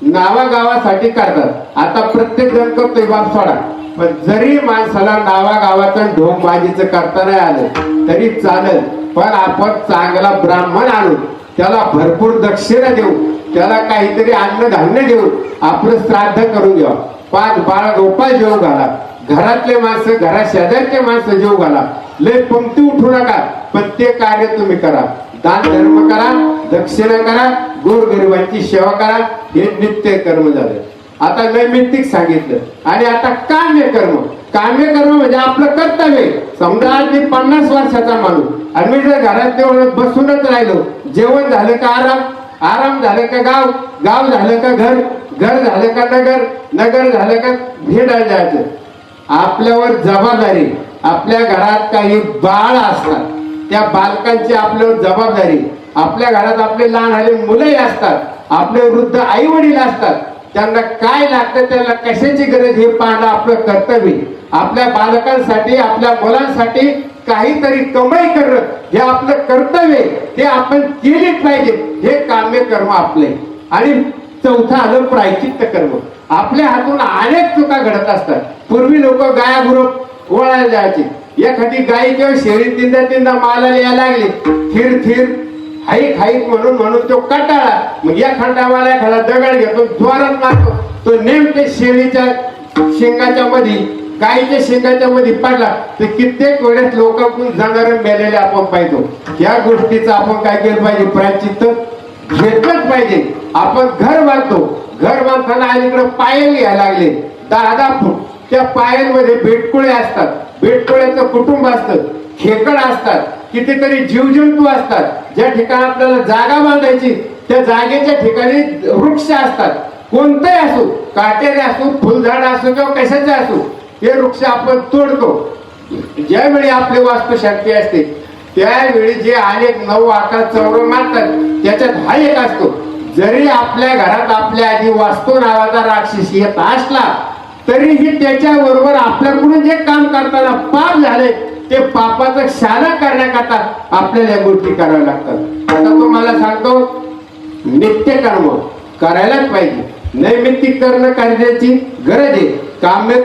नावागावासाठी करतात. आता प्रत्येक जण करतोय बाप सोडा, पण जरी माणसाला नावागावाचा ढोंगबाजीचं करता नाही आलं तरी चालेल, पण आपण चांगला ब्राह्मण आणू, त्याला भरपूर दक्षिणा देऊ, त्याला काहीतरी अन्नधान्य देऊ, आपलं श्राद्ध करून घ्या. 5 बाळ गोपाळ जेव घाला, घरातले माणसं, घरा शेजारचे माणसं जेव घाला. लय पंक्ती उठू नका, पण ते कार्य तुम्ही करा. दान धर्म करा, दक्षिणा करा, गोरगरिबांची सेवा करा. हे नित्य कर्म झालं. आता नैमित्तिक सांगितलं आणि आता काम्य कर्म. काम्य कर्म म्हणजे आपलं कर्तव्य. समजा आज मी 50 वर्षाचा माणूस आणि मी जर घरात तेवढं बसूनच राहिलो, जेवण झालं का आराम, आराम झालं का गाव, गाव झालं का घर, घर झालं का नगर, नगर झालं का भेटायला जायचं. आपल्यावर जबाबदारी. आपल्या घरात काही बाळ असतात, त्या बालकांची आपल्यावर जबाबदारी. आपल्या घरात आपले लहान आले मुलंही असतात, आपले वृद्ध आई वडील असतात. त्यांना काय लागतं, त्यांना कशाची गरज हे पाहणं आपलं कर्तव्य. आपल्या बालकांसाठी, आपल्या मुलांसाठी काहीतरी कमाई करणं हे आपलं कर्तव्य. ते आपण केलेच पाहिजे. हे काम्य कर्म आपले. आणि चौथा आलं प्रायचित्त कर्म. आपल्या हातून अनेक चुका घडत असतात. पूर्वी लोक गाया गुरं ओळायला जायचे. एखादी गाई किंवा शेळी तीनदा तीनदा मालाला यायला लागली, थिर थिर हाईक हाईक म्हणून म्हणून तो कंटाळा. मग या खंडावाला एखादा दगड घेतो, जोरात मारतो, तो नेमके शेळीच्या शेंगाच्या मध्ये, गाईच्या शेंगाच्या मध्ये पडला तर कित्येक वेळेस लोकांकडून जाणारे मेलेले आपण पाहतो. या गोष्टीचं आपण काय केलं पाहिजे, प्रायचित्त घेतलंच पाहिजे. आपण घर बांधतो, घर बांधताना अलीकडे पायल घ्यायला लागले 10-10 फूट. त्या पायलमध्ये बेटकुळे असतात, बेटकुळ्याचं कुटुंब असतं, खेकड असतात, कितीतरी जीवजंतू असतात. ज्या ठिकाणी आपल्याला जागा बांधायची त्या जागेच्या ठिकाणी वृक्ष असतात. कोणतेही असो, काटेरी असो, फुलझाड असो किंवा कशाचे असो, हे वृक्ष आपण तोडतो. ज्यावेळी आपली वास्तुशांती असते त्यावेळी जे अनेक 9 आकार चौर मारतात त्याच्यात हा एक असतो. जरी आपल्या घरात आपल्या आधी वास्तू नावाचा राक्षस येत असला तरीही त्याच्या बरोबर आपल्याकडून जे काम करताना पाप झाले ते पापाचं क्षालन करण्याकरता आपल्याला या गोष्टी कराव्या लागतात. आता तुम्हाला सांगतो, नित्य कर्म करायलाच पाहिजे. नैमित्तिक करणं करण्याची गरज आहे. काम्य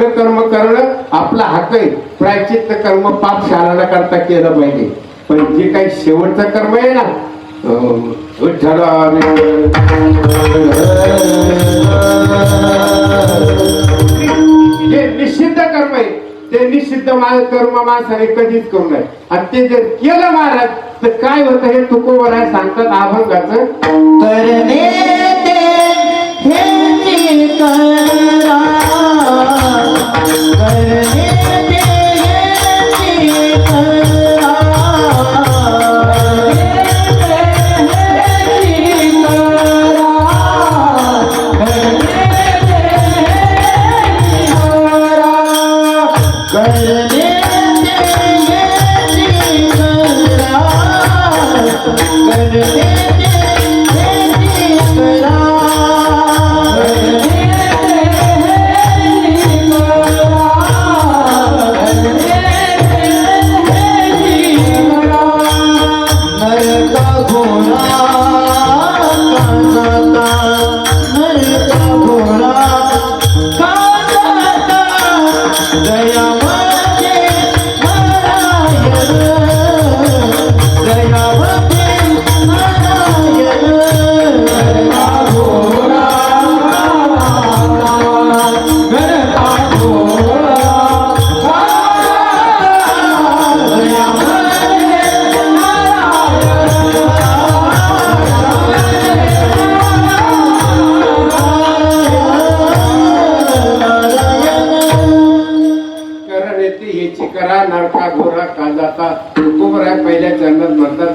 कर्म करणं आपला हक्क आहे. प्रायचित्त कर्म पाप क्षालना करता केलं पाहिजे. पण जे काही शेवटचं कर्म आहे ना, जे निषिद्ध कर्म आहे ते निषिद्ध कर्म माणसाने कधीच करू नये. आणि ते जर केलं महाराज तर काय होतं हे तुकोबराय सांगतात अभंगाचं. करणे ते हेची करा, करणे ते हेची करा,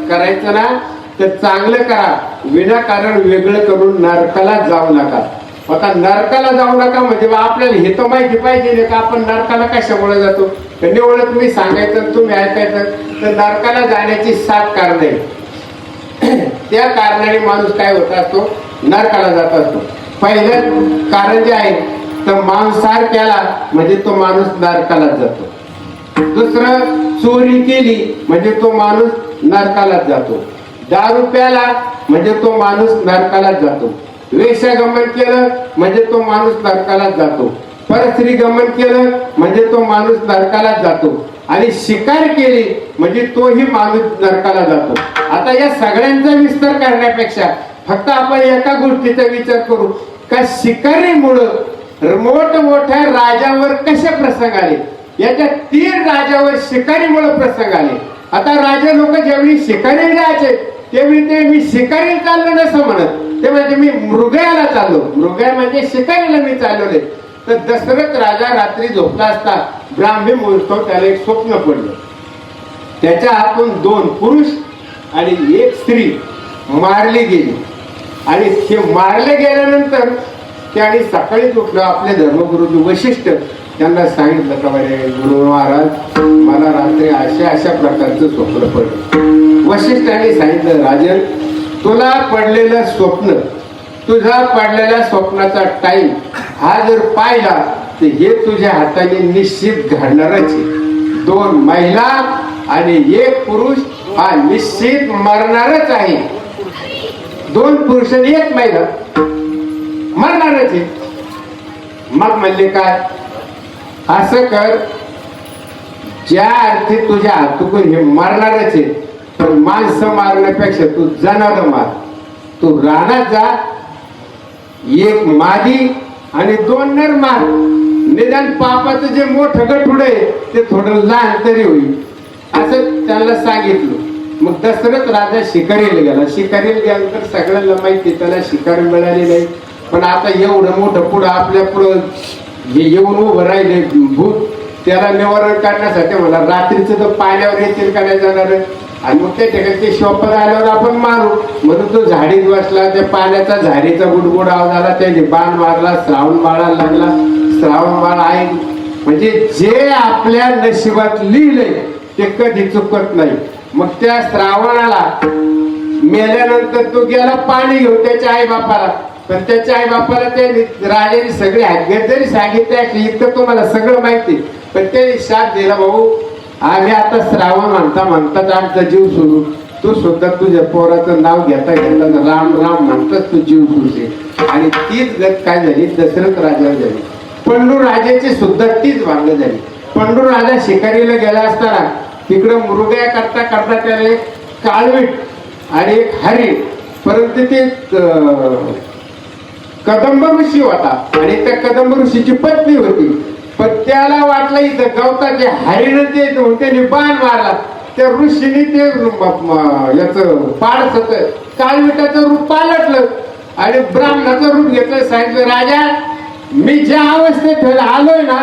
करायचं ना तर चांगलं करा, विनाकारण वेगळं करून नरकाला जाऊ नका. आता नरकाला जाऊ नका म्हणजे आपल्याला हे तर माहिती पाहिजे का आपण नरकाला कशामुळे जातो. निवड तुम्ही सांगायचं तुम्ही ऐकायचं तर नरकाला जाण्याची 7 कारण आहे. त्या कारणाने माणूस काय होत असतो, नरकाला जात असतो. पहिलं कारण जे आहे तर मांसाहार केला म्हणजे तो माणूस नरकाला जातो. दुसरं, चोरी केली म्हणजे तो माणूस नरकालाच जातो. दारू प्याला म्हणजे तो माणूस नरकालाच जातो. वेश्यागमन केलं म्हणजे तो माणूस नरकालाच जातो. परस्त्री गमन केलं म्हणजे तो माणूस नरकालाच जातो. आणि शिकार केली म्हणजे तोही माणूस नरकाला जातो. आता या सगळ्यांचा विस्तार करण्यापेक्षा फक्त आपण एका गोष्टीचा विचार करू का शिकारीमुळं मोठमोठ्या राजावर कसे प्रसंग आले. याच्या 3 राजावर शिकारीमुळे प्रसंग आले. आता राजा लोक ज्यावेळी शिकारी जायचे त्यावेळी ते मी शिकारी चाललो नसं म्हणत, ते म्हणजे मी मृगयाला चाललो. मृगया म्हणजे शिकारीला मी चालवले. तर दशरथ राजा रात्री झोपला असता ब्राह्मी मुहूर्त त्याला एक स्वप्न पडलं. त्याच्या हातून 2 पुरुष आणि 1 स्त्री मारली गेली. आणि हे मारले गेल्यानंतर त्याने सकाळीच उठलं. आपले धर्मगुरुजी वशिष्ठ त्यांना सांगितलं का बरे गुरु महाराज मला रात्री अशा प्रकारचं स्वप्न पडलं. वशिष्ठांनी सांगितलं राजन तुला पडलेलं स्वप्न तुझा पडलेल्या स्वप्नाचा टाइम हा जर पाहिला तर हे तुझ्या हाताने निश्चित घडणारच आहे. 2 महिला आणि 1 पुरुष हा निश्चित मरणारच आहे. 2 पुरुष आणि 1 महिला मरणारच आहे. मग म्हणले काय असं कर ज्या अर्थी तुझ्या हातून हे मरणारच आहे पण माणसं मारण्यापेक्षा तू जनावर मार. तू रानात जा 1 मादी आणि 2 नर मार. निदान पापाचं जे मोठं गठुड आहे ते थोडं लहान तरी होईल असं त्यांना सांगितलं. मग दशरथ राजा शिकारीला गेला. शिकारीला गेल्यानंतर सगळ्यांना माहिती त्याला शिकार मिळाली नाही. पण आता एवढं मोठं पुढं आपल्या पुढं हे येऊन उभं राहिले भूत त्याला निवारण करण्यासाठी मला रात्रीचं तर पाण्यावर येतील का नाही जाणार. आणि मग त्या ठिकाणी ते शॉपर आल्यावर आपण मारू म्हणून तो झाडीत बसला. त्या पाण्याचा झाडीचा गुडगुड आवाज आला. त्याने बाण मारला. श्रावण बाळाला लागला. श्रावण बाळ आहे म्हणजे जे आपल्या नशिबात लिहिलंय ते कधी चुकत नाही. मग त्या श्रावणाला मेल्यानंतर तो गेला पाणी घेऊन त्याच्या आई बापाला. पण त्याच्या आई बापाला त्या राजाने सगळे आज्ञा जरी सांगितले इतकं तुम्हाला सगळं माहिती पण त्याने शाप दिला भाऊ आम्ही आता श्रावण म्हणतात आमचा जीव सोडू. तू सुद्धा तुझ्या पोराचं नाव घेता राम राम म्हणतात तू जीव सोडते. आणि तीच गत काय झाली दशरथ राजाला झाली. पंडू राजाची सुद्धा तीच भांडणं झाली. पंडू राजा शिकारीला गेला असताना तिकडं मृगया करता करता त्याला एक काळवीट आणि एक हरिण परंतु ते कदंब ऋषी होता आणि त्या कदंब ऋषीची पत्नी होती. पण त्याला वाटलं इथं गवताचे हरिण ते त्याने बाण मारला. त्या ऋषीने ते याच पाडस काळविटाचं रूप पालटलं आणि ब्राह्मणाचं रूप घेतलं. सांगितलं राजा मी ज्या अवस्थेत आलोय ना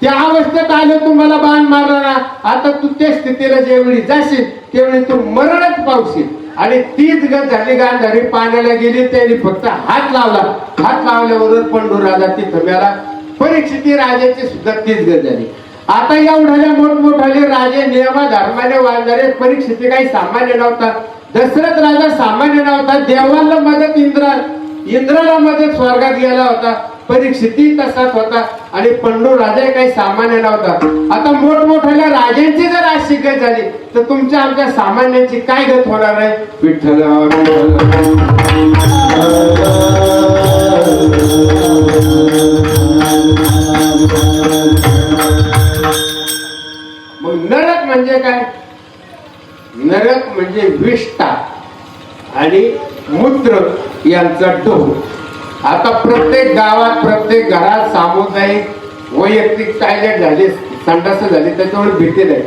त्या अवस्थेत आलो तुम्हाला बाण मारला ना आता तू त्या स्थितीला ज्यावेळी जाशील त्यावेळी तू मरणच पावशील. आणि तीच गत झाली. गांधारी पाण्याला गेली त्यांनी फक्त हात लावला. हात लावल्यावर पंडू राजा तिथं मेला. परीक्षिती राजाची सुद्धा तीच गत झाली. आता एवढ्या मोठमोठाले राजे नियमा धर्माने वाढणारे परीक्षिती काही सामान्य नव्हता. दशरथ राजा सामान्य नव्हता. देवाला मदत इंद्राला मदत स्वर्गात गेला होता. परीक्षिती तसाच होता आणि पंडू राजा काही सामान्य नव्हता. आता मोठमोठ्या राजांची जर अशी गत झाली तर तुमच्या आमच्या सामान्यांची काय गत होणार आहे. विठ्ठल मग नरक म्हणजे काय. नरक म्हणजे विष्ठा आणि मूत्र यांचा डोह. आता प्रत्येक गावात प्रत्येक घरात सामुदायिक वैयक्तिक टॉयलेट झाले संडास झाले त्याच्यावर भीती नाही.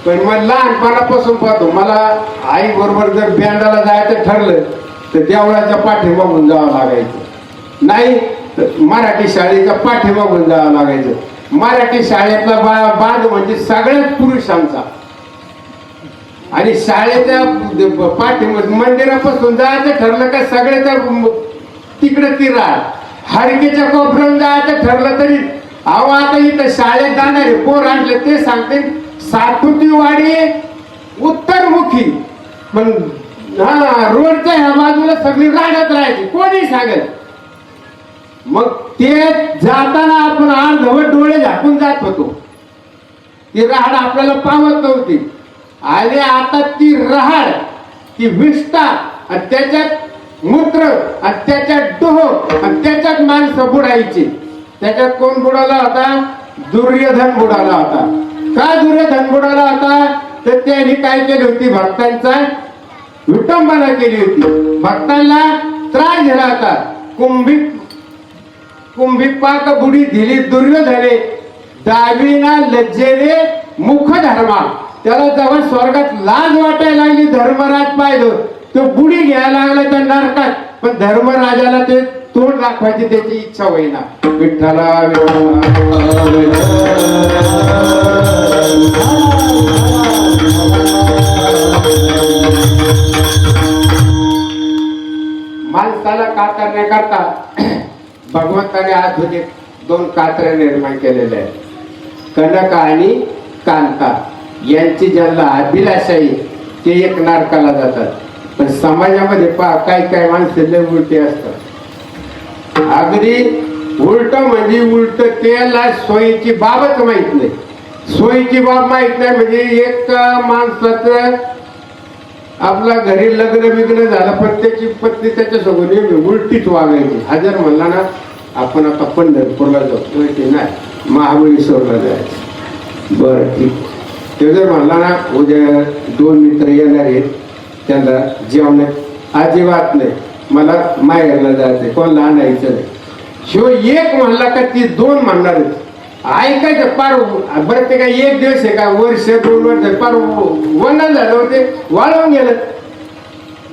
पण मग लहानपणापासून पाहतो मला आई बरोबर जर बँडाला जायचं ठरलं तर देवळाच्या पाठीमागून जावं लागायचं. नाही तर मराठी शाळेच्या पाठीमागून जावं लागायचं. मराठी शाळेतला बांध म्हणजे सगळ्यात पुरुषांचा आणि शाळेच्या पाठीमाग मंदिरापासून जायचं ठरलं का सगळ्याच्या तिकडे ती राळ. हाडकेच्या कोपऱ्यात जायचं ठरलं तरी अहो आता इथं शाळेत जाणारे पोर आणले ते सांगते सातुती वाडी उत्तरमुखी पण हा रोडच्या ह्या बाजूला सगळी राहण्यात राहायची कोणी सांगेल. मग ते जाताना आपण अर्धवट डोळे झाकून जात होतो. ती राहाड आपल्याला पावत नव्हती. आणि आता ती राहाड ती विष्ठा आणि त्याच्यात मूत्र आणि त्याच्यात डोह आणि त्याच्यात माणसं बुडायची. त्याच्यात कोण बुडाला होता. दुर्योधन बुडाला होता. का दुर्योधन बुडाला होता तर त्यांनी काय केली होती भक्तांचा विटंबना केली होती. भक्तांना त्रास दिला होता. कुंभिपाक बुडी दिली दुर्योधने दावीना लज्जेने मुख धर्मा. त्याला जेव्हा स्वर्गात लाज वाटायला लागली धर्मराज पाहिलं तो बुडी घ्यायला लागला त्या नरकात पण धर्मराजाला ते तोंड दाखवायची त्याची इच्छा होईना. विठ्ठला माणसाला कातरण्याकरता भगवंताने आधुनिक 2 कात्र्या निर्माण केलेल्या आहेत. कनक आणि कांता यांची ज्यांना अभिलाषा आहे ते एक नरकाला जातात. पण समाजामध्ये पहा काय काय माणसं लय उलटे असतात. अगदी उलट म्हणजे उलट, त्याला सोयीची बाबच माहित नाही. सोयीची बाब माहित नाही म्हणजे एक माणसाचं आपला घरी लग्न बिग्न झालं पण त्याची पत्नी त्याच्यासोबत नेहमी उलटीच वागायची. हजार म्हणला ना आपण आता पंढरपूरला जाऊ नाही महाबळेश्वरला जायचं बरं ठीक. ते जर म्हणला ना उद्या 2 मित्र येणार आहेत त्यांना जेवण अजिबात नाही मला माहेरला जायचंय कोणाला आणायचं नाही. शिवाय एक म्हणला का ती 2 म्हणणारच. ऐकायचं पार बरं ते काय 1 दिवस आहे का वर्ष 2 वर्ष पार वना झालं होते वाळवून गेलं.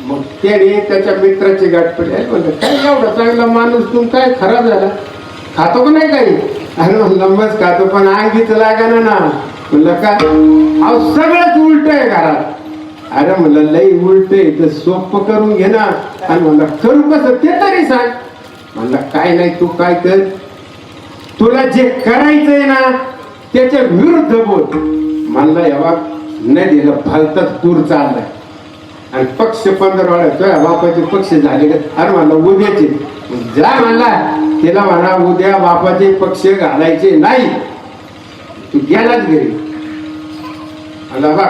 मग त्याने त्याच्या मित्राची गाठ पडली. म्हणलं काय एवढा चांगला माणूस तू काय खराब झाला खातो का नाही काही. अरे म्हणलं मस्त खातो पण अंगीच लागाना ना. म्हणलं का अहो सगळंच उलट आहे घरात. अरे म्हणलं लई उलट आहे तर सोपं करून घे ना. आणि म्हणलं करू कसं ते तरी सांग. म्हणलं काय नाही तू काय कर तुला जे करायचंय ना त्याच्या विरुद्ध बोल. म्हणलं यावा नदीला भलताच पूर चाललाय आणि पक्ष 15 वाढतोय बापाचे पक्ष झाले का. अरे म्हणलं उद्याचे जा म्हणला तिला म्हणा उद्या बापाचे पक्ष घालायचे नाही तू गेलाच घरी. म्हणला बा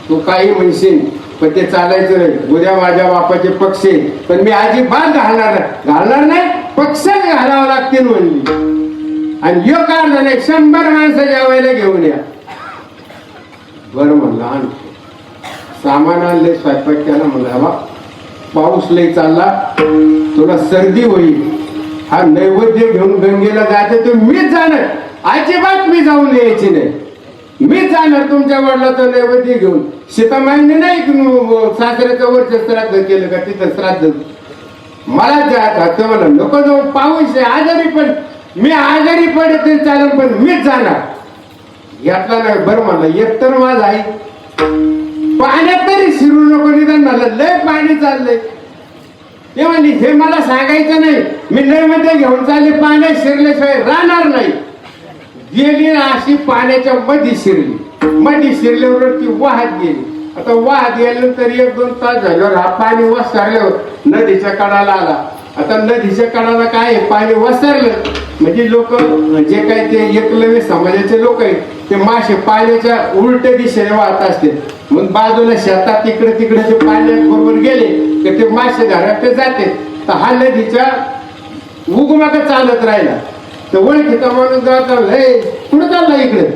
तू काही म्हणशील पण ते चालायचं नाही. उद्या माझ्या बापाचे पक्ष पण मी अजिबात घालणार नाही. पक्षच घालावं लागतील म्हणली. आणि यो कार झाले 100 माणसं जेवायला घेऊन या. बरं म्हणलं आण सामान आणले स्वयंपाक केला. म्हणलं बा पाऊस लई चालला तुला सर्दी होईल. हा नैवेद्य घेऊन गंगेला जायचं तर मीच जाणार. अजिबात मी जाऊन यायची नाही. मीच जाणार तुमच्या वडिलाचं नैवेद्य घेऊन. सीतामाईने नाही सासऱ्याचं वर्ष श्राद्ध केलं का तिथं श्राद्ध मला जायचं. मला नको जाऊ पाऊस आहे आजारी पण मी आजारी पडे तरी चालेल पण मीच जाणार. यातला नाही बरं म्हणलं एकतर माझा आई पाण्यात तरी शिरू नको निदान. मला लय पाणी चाललंय ते म्हणली हे मला सांगायचं नाही. मी नैवेद्य घेऊन चालले पाण्यात शिरल्याशिवाय राहणार नाही. गेली अशी पाण्याच्या मध्ये शिरली. मध्ये शिरल्यावर ती वाहत गेली. आता वाहत गेल्यानंतर 1-2 तास झाल्यावर हा पाणी वसरल्यावर नदीच्या कडाला आला. आता नदीच्या कडाला काय पाणी वसरलं म्हणजे लोक जे काही ते एकलव्य समाजाचे लोक आहेत ते मासे पाण्याच्या उलट्या दिशेने वाहत असते. मग बाजूला शेतात तिकडे तिकडे ते पाण्यात बरोबर गेले की ते मासे घरात जाते. तर हा नदीच्या उगमाग चालत राहिला. तर ओळखीचा माणूस जाता हे कुठं चालला इकडे.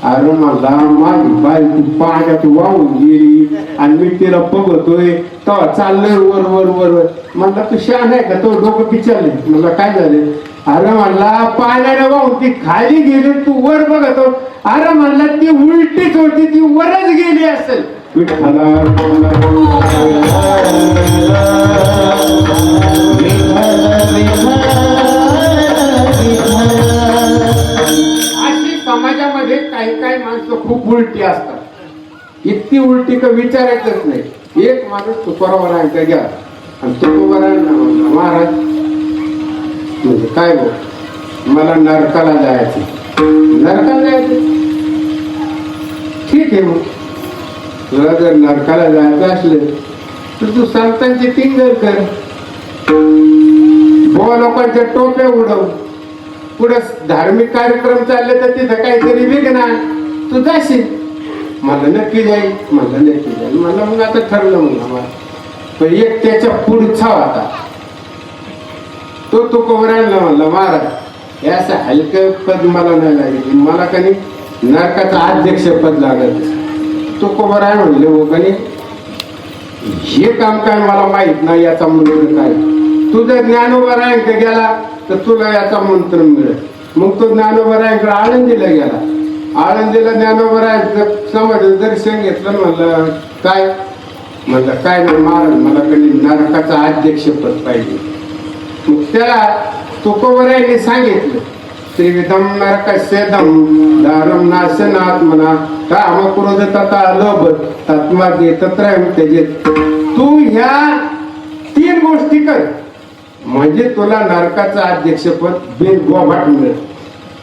अरे म्हणला माझी बाई पाण्यात वाहून गेली आणि मी तिला बघतोय तेव्हा चाललंय वर वर वर वर. म्हणला तू शहाण आहे का तो डोकं पिचारले. म्हणलं काय झाले. अरे म्हणला पाण्याने वाहून ती खाली गेली तू वर बघतो. अरे म्हणला ती उलटीच होती ती वरच गेली असेल. विठ्ठला समाजामध्ये काही काही माणसं खूप उलटी असतात. इतकी उलटी का विचारायचंच नाही. एक माणूस तुकोबारायांचा घ्या आणि तुकोबारायांना म्हणला महाराज म्हणजे काय बोल मला नरकाला जायचं. नरकाला जायचं ठीक आहे. मग तुला जर नरकाला जायचं असलं तर तू संतांची टिंगल कर. बोवा लोकांच्या टोप्या उडव. पुढे धार्मिक कार्यक्रम चालले तर तिथं काहीतरी विघ्न तू जाशील. मला नक्की जाईल. मला नक्की जाईल. मला मग आता ठरलं म्हणलं पण एक त्याच्या पुढचा होता तो तुकोबारायांना म्हणला महाराज हे असं हलकं पद मला नाही लागेल. मला कधी नरकाचं अध्यक्ष पद लागत. तुकोबाराय म्हणले हो कधी हे काम काय मला माहित नाही याचा मंत्र काय. तुझं ज्ञानोबारायांकडे गेला तर तुला याचा मंत्र मिळेल. मग तो ज्ञानोबारायांकडे आळंदीला गेला. आळंदीला ज्ञानोबारायांचं समाज दर्शन घेतलं. म्हणलं काय म्हणलं काय नाही महाराज, मला कधी नरकाचं अध्यक्षपद पाहिजे. मग त्याला तुकोबरायाने सांगितलं, त्रिविधम नरकस्येदम दारम नाशनात्मना काम क्रोध तथा लोभ तत्मादे तत्रयम त्यजेत. तू ह्या 3 गोष्टी कर म्हणजे तुला नरकाचं अध्यक्षपद बिनगोभाट मिळेल.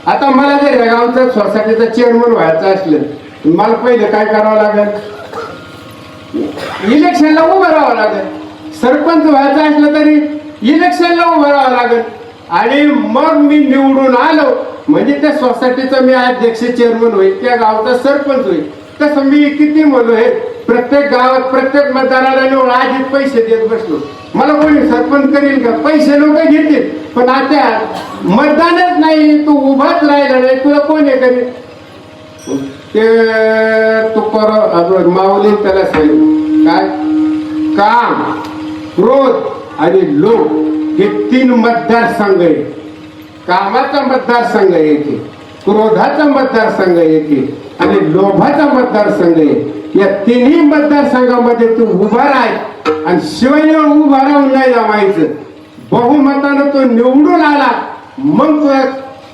आता मला जर या गावचा सोसायटीचा चेअरमन व्हायचं असलं मला पहिले काय करावं लागेल? इलेक्शनला उभं राहावं लागेल. सरपंच व्हायचं असलं तरी इलेक्शनला उभं राहावं लागेल. आणि मग मी निवडून आलो म्हणजे त्या सोसायटीचा मी अध्यक्ष चेअरमन होईल, त्या गावचा सरपंच होईल. तसं मी किती म्हणलो हे प्रत्येक गावात प्रत्येक मतदाराला निवड आधीच पैसे देत बसलो. मला कोणी सरपंच करील का? पैसे लोक घेतील, पण आता मतदानच नाही, तू उभाच राहिला नाही, तुला कोण हे करील? ते तू कर माऊली त्याला सांगितलं काय? काम, क्रोध आणि लोभ हे 3 मतदारसंघ आहे. कामाचा मतदारसंघ येते, क्रोधाचा मतदारसंघ येते आणि लोभाचा मतदारसंघ आहे. या 3ही मतदारसंघामध्ये तू उभा राह आणि शिवाय उभा राहून नाही जमायचं. बहुमतानं तो निवडून आला मग तुला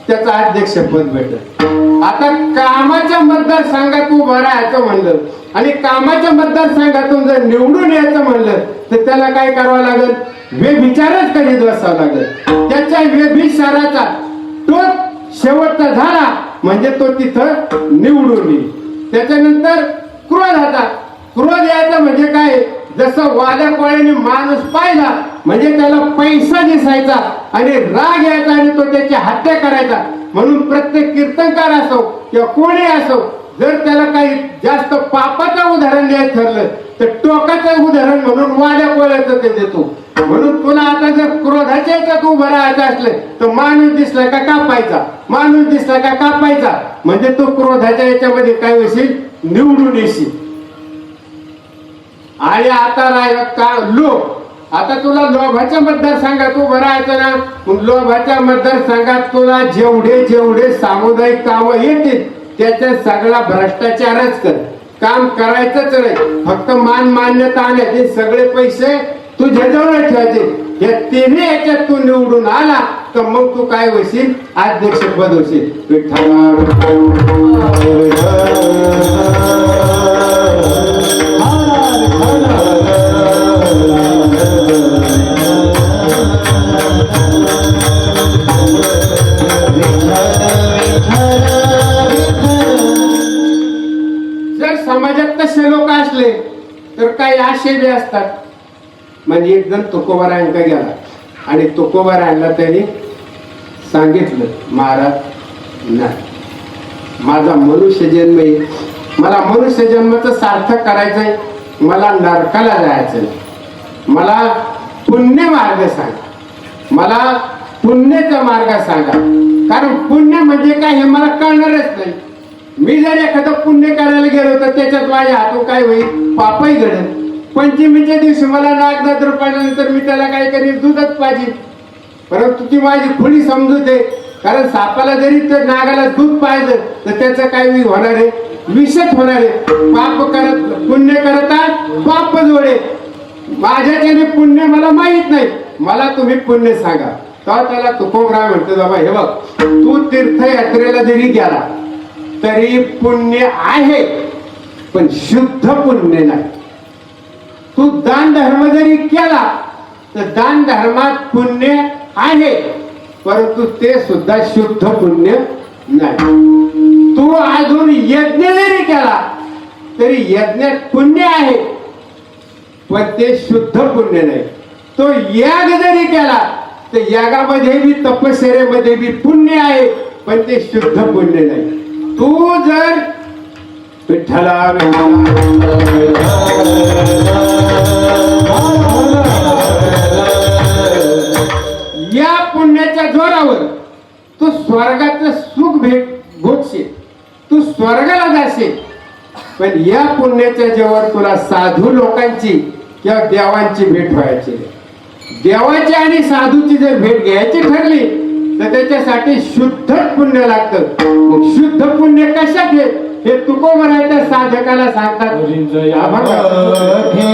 त्याचं अध्यक्षपद भेटत. आता कामाच्या मतदारसंघात उभं राहायचं म्हणलं आणि कामाच्या मतदारसंघातून जर निवडून यायचं म्हणलं तर त्याला काय करावं लागेल? व्यभिचारच करीत बसावं लागेल. त्याच्या व्यभिचाराचा तो शेवटचा झाला म्हणजे तो तिथं निवडून येईल. त्याच्यानंतर क्रोध यायचा म्हणजे काय? जसं वाल्या कोळ्याने माणूस पाहिला म्हणजे त्याला पैसा दिसायचा आणि राग यायचा आणि तो त्याची हत्या करायचा. म्हणून प्रत्येक कीर्तनकार असो किंवा कोणी असो जर त्याला काही जास्त पापाचं उदाहरण द्यायचं ठरलं तर टोकाचं उदाहरण म्हणून वाल्या कोळ्याचं ते देतो. म्हणून तुला आता जर क्रोधाच्या याच्यात उभं राहायचं असलं तर माणूस दिसला का कापायचा, माणूस दिसला का कापायचा. म्हणजे तो क्रोधाच्या याच्यामध्ये काय होशील? निवडून येशील. आणि आता राहिला का लोभ. आता तुला लोभाच्या मतदारसंघात उभं राहायचं ना, लोभाच्या मतदारसंघात तुला जेवढे जेवढे सामुदायिक कामं येतील त्याचा सगळा भ्रष्टाचारच कर. काम करायचंच नाही, फक्त मान मान्यता आणायचे, सगळे पैसे तुझ्याजवळ ठेवायचे. या 3ही याच्यात तू निवडून आला तर मग तू काय होशील? अध्यक्षपद होशील. जर समाजात तसे लोक असले तर काही आशे बी असतात. म्हणजे एक जण तुकोबारायांका गेला आणि तुकोबारायांना त्यांनी सांगितलं, महाराज नाही, माझा मनुष्य जन्म आहे, मला मनुष्य जन्माचं सार्थक करायचंय, मला नरकाला जायचं, मला पुण्य मार्ग सांगा, मला पुण्याचा मार्ग सांगा. कारण पुण्य म्हणजे काय हे मला कळणारच नाही. मी जर एखादं पुण्य करायला गेलो तर त्याच्यात माझ्या हातून काय होईल? पापही घडेल. पंचमीच्या दिवशी मला नाग नजर पडल्यानंतर मी त्याला काय करीन? दूधच पाहिजे. परंतु ती माझी खुली समजूत आहे. कारण सापाला जरी तर नागाला दूध पाहिजे तर त्याचं काय होणार आहे? विषच होणार आहे. पाप करत पुण्य करता पाप जोडे. माझ्याच्याने पुण्य मला माहित नाही, मला तुम्ही पुण्य सांगा. तर त्याला तुकोबराय म्हणतो, बाबा हे बघ, तू तीर्थयात्रेला जरी गेला तरी पुण्य आहे पण शुद्ध पुण्य नाही. तू दान धर्म जरी केला तर दान धर्मात पुण्य आहे परंतु ते सुद्धा शुद्ध पुण्य नाही. तू अजून यज्ञ जरी केला तरी यज्ञात पुण्य आहे पण ते शुद्ध पुण्य नाही. तो याग जरी केला तर यागामध्ये बी तपश्चर्येमध्ये बी पुण्य आहे पण ते शुद्ध पुण्य नाही. तू जर विठ्ठला या पुण्याच्या जोरावर तू स्वर्गाचं सुख भोगशील, तू स्वर्गाला जाशील. पण या पुण्याच्या जोरावर तुला साधू लोकांची किंवा देवांची भेट व्हायची. देवाची आणि साधूची जर भेट घ्यायची ठरली तर त्याच्यासाठी शुद्ध पुण्य लागतं. मग शुद्ध पुण्य कशात आहे? हे तुकोबराच्या साधकाला सांगतात. हा बघा. हे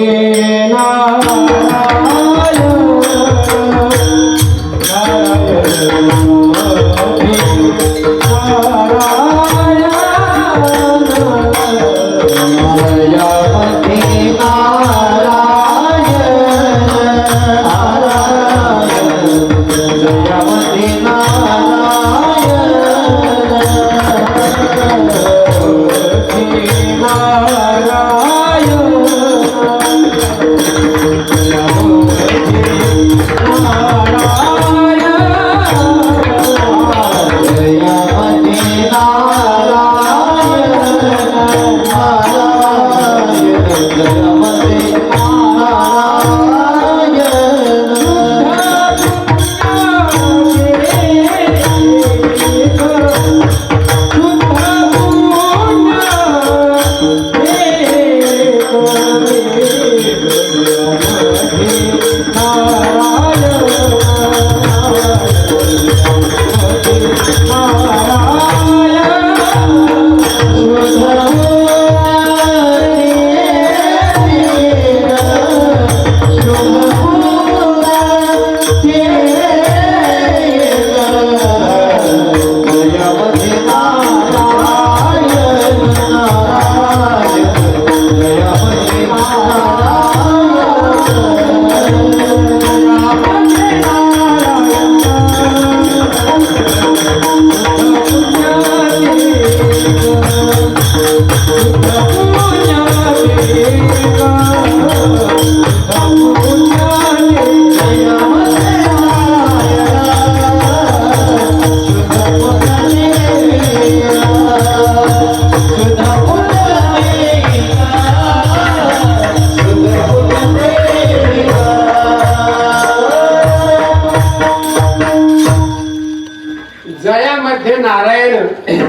जयामध्ये नारायण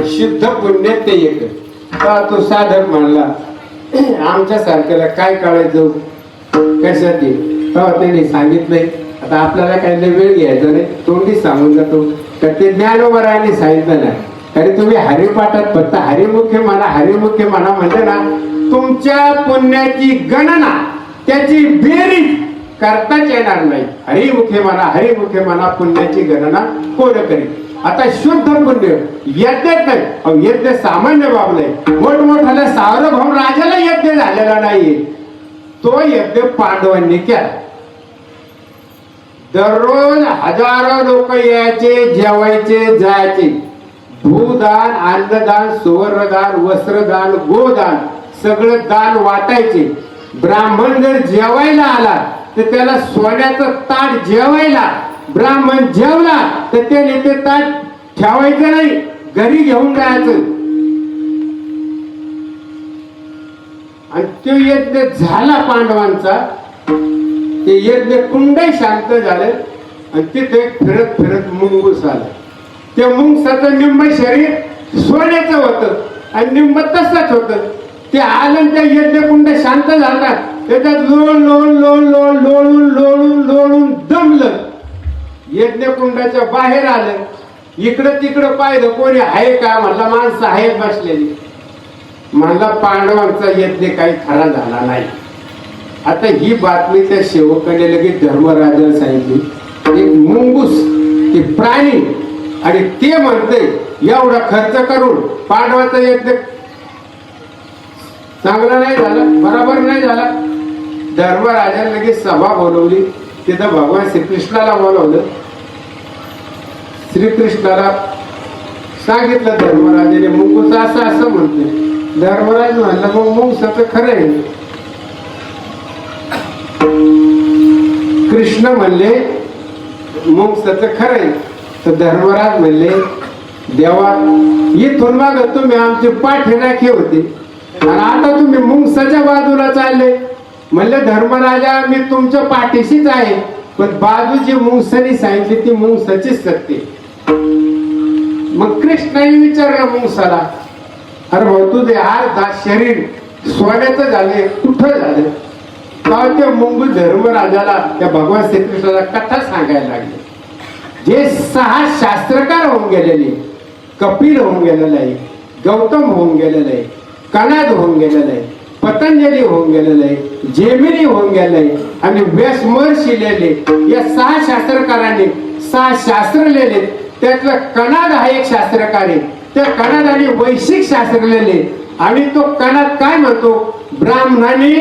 शुद्ध पुण्य ते एक. का तो साधक म्हणला आमच्या सारख्याला काय कळायचं कशात त्यांनी सांगितलंय. आता आपल्याला काही लय वेळ घ्यायचा नाही, तोंडी सांगून जातो. तर ते ज्ञानोबरायांनी सांगितलं नाही. तरी तुम्ही हरिपाठात फक्त हरिमुख्य म्हणा म्हणजे ना तुमच्या पुण्याची गणना त्याची बेरीज करताच येणार नाही. हरिमुख्य म्हणा पुण्याची गणना कोण करील. आता शुद्ध पुण्य यज्ञच नाही. यज्ञ सामान्य बाब नाही. मोठमोठ्याला सार्वभौम राजाला यज्ञ झालेला नाहीये. तो यज्ञ पांडवांनी केला. दररोज हजारो लोक यायचे, जेवायचे, जायचे. भूदान, अन्नदान, सुवर्णदान, वस्त्रदान, गोदान सगळं दान वाटायचे. ब्राह्मण जर जेवायला आला तर त्याला सोन्याचं ताट जेवायला. ब्राह्मण जेवला तर त्याने ते ताट ठेवायचं नाही, घरी घेऊन जायचं. आणि तो यज्ञ झाला पांडवांचा. ते यज्ञ कुंडही शांत झालं आणि तिथे फिरत फिरत मुंगूस आलं. त्या मुंगसाचं निम्म शरीर सोन्याचं होतं आणि निम्म तसंच होतं. ते आलं त्या यज्ञ कुंड शांत झाला. त्याच्यात लोळून दमलं. यज्ञकुंडाच्या बाहेर आलं. इकडं तिकडं पाहिलं कोणी आहे का. म्हणला माणसं आहेत बसलेली. म्हणला पांडवांचा यज्ञ काही खरा झाला नाही. आता ही बातमी त्या सेवकाने लगेच धर्मराजाला सांगितली. एक मुंगूस ते प्राणी आणि ते म्हणते एवढा खर्च करून पांडवाचा यज्ञ चांगला नाही झाला, बरोबर नाही झाला. धर्मराजाने लगेच सभा बोलवली. तिथं भगवान श्रीकृष्णाला बोलवलं. श्रीकृष्णाला सांगितलं धर्मराजाने मुंगूस असं म्हणते. धर्मराज म्हणला मग मुंगसाचं खरं आहे. कृष्ण म्हणले मुंगसाचं खरं आहे. तर धर्मराज म्हणले देवा इथून माग तुम्ही आमचे पाठीराखे होते आणि आता तुम्ही मुंगसाच्या बाजूला चालले. म्हणले धर्मराजा मी तुमच्या पाठीशीच आहे, पण बाजू जी मुंगसाने सांगितली ती मुंगसाचीच सत्य. मग कृष्णाने विचारलं मुंगसाला, अरे भाऊ तुझे अर्धा शरीर सोन्याचं झाले कुठं झालं. तेव्हा त्या मुंगू धर्मराजाला त्या भगवान श्रीकृष्णाला कथा सांगायला लागले. जे 6 शास्त्रकार होऊन गेलेले, कपिल होऊन गेलेले आहे, गौतम होऊन गेलेलं आहे, कणाद होऊन गेलेलं आहे, पतंजली होऊन गेलेलं आहे, जेमिनी होऊन गेलंय आणि व्यास महर्षी लिहिले. या 6 शास्त्रकारांनी 6 शास्त्र लिहिले. त्यातलं कणाद हा एक शास्त्रकार आहे. त्या कणादाने वैश्विक शास्त्र लिहिले आणि तो कणाद काय म्हणतो, ब्राह्मणाने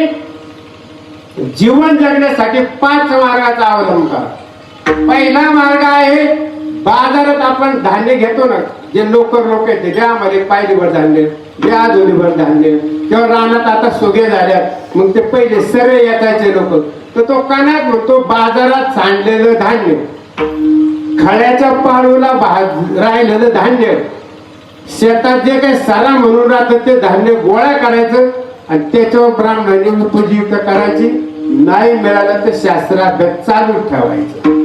जीवन जगण्यासाठी 5 मार्गाचा अवलंब करा. पहिला मार्ग आहे, बाजारात आपण धान्य घेतो ना, जे लोक येते द्या आम्हाला पायलीभर धान्य, द्या दोन्हीभर धान्य, किंवा रानात आता सोगे झाल्यात मग ते पहिले सर्वे येतायचे लोक, तर तो कणाद म्हणतो बाजारात सांडलेलं धान्य, खळ्याच्या पाळूला राहिलेलं धान्य, शेतात जे काही सारा म्हणून राहतं ते धान्य गोळा करायचं आणि त्याच्यावर ब्राह्मणांनी उपजीविका करायची. नाही मिळालं तर शास्त्राभ्यास चालू ठेवायचं.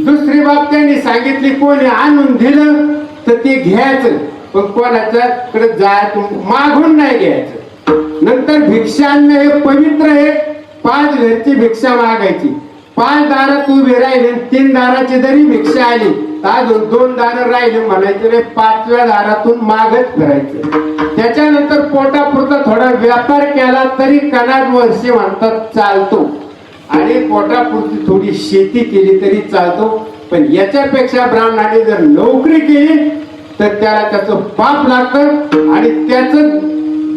दुसरी बाब त्यांनी सांगितली, कोणी आणून दिलं तर ते घ्यायचं, पण कोणाच्याकडे जायचं मागून नाही घ्यायचं. नंतर भिक्षान्न हे पवित्र आहे. 5 घरची भिक्षा मागायची. 5 दारात उभे राहिले, 3 दाराची जरी भिक्षा आली तर अजून 2 दार राहिले म्हणायचे रे, 5व्या दारातून मागत फिरायचं. त्याच्यानंतर पोटापुरता थोडा व्यापार केला तरी कणाद वर्षी म्हणतात चालतो, आणि पोटापुरती थोडी शेती केली तरी चालतो. पण याच्यापेक्षा ब्राह्मणाने जर नोकरी केली तर त्याला त्याचं पाप लागतं. आणि त्याचं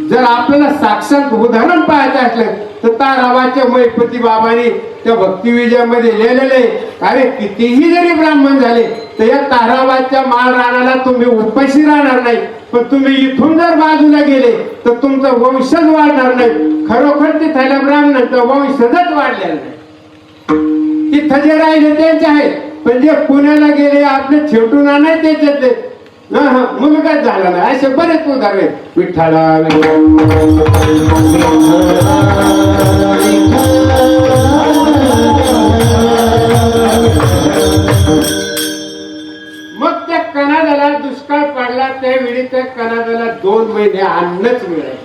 जर आपल्याला साक्षात उदाहरण पाहायचं असलं तर ताराबाच्या महिपती बाबांनी त्या भक्तिविजयामध्ये लिहिलेलं आहे, अरे कितीही जरी ब्राह्मण झाले तर या ताराबाच्या माळ रानाला तुम्ही उपाशी राहणार नाही, पण तुम्ही इथून जर बाजूला गेले तर तुमचा वंशच वाढणार नाही. खरोखर तिथल्या ब्राह्मणांचा वंशजच वाढलेला नाही. तिथं जे राहिले त्यांचे आहेत, पण जे पुण्याला गेले आपले छेटून नाही त्याच्यातले मुलगाच झाला नाही. असे बरेच उदाहरण आहेत. विठ्ठला मग त्या कणादाला दुष्काळ पडला. त्यावेळी त्या कणादाला 2 महिने अन्नच मिळाले.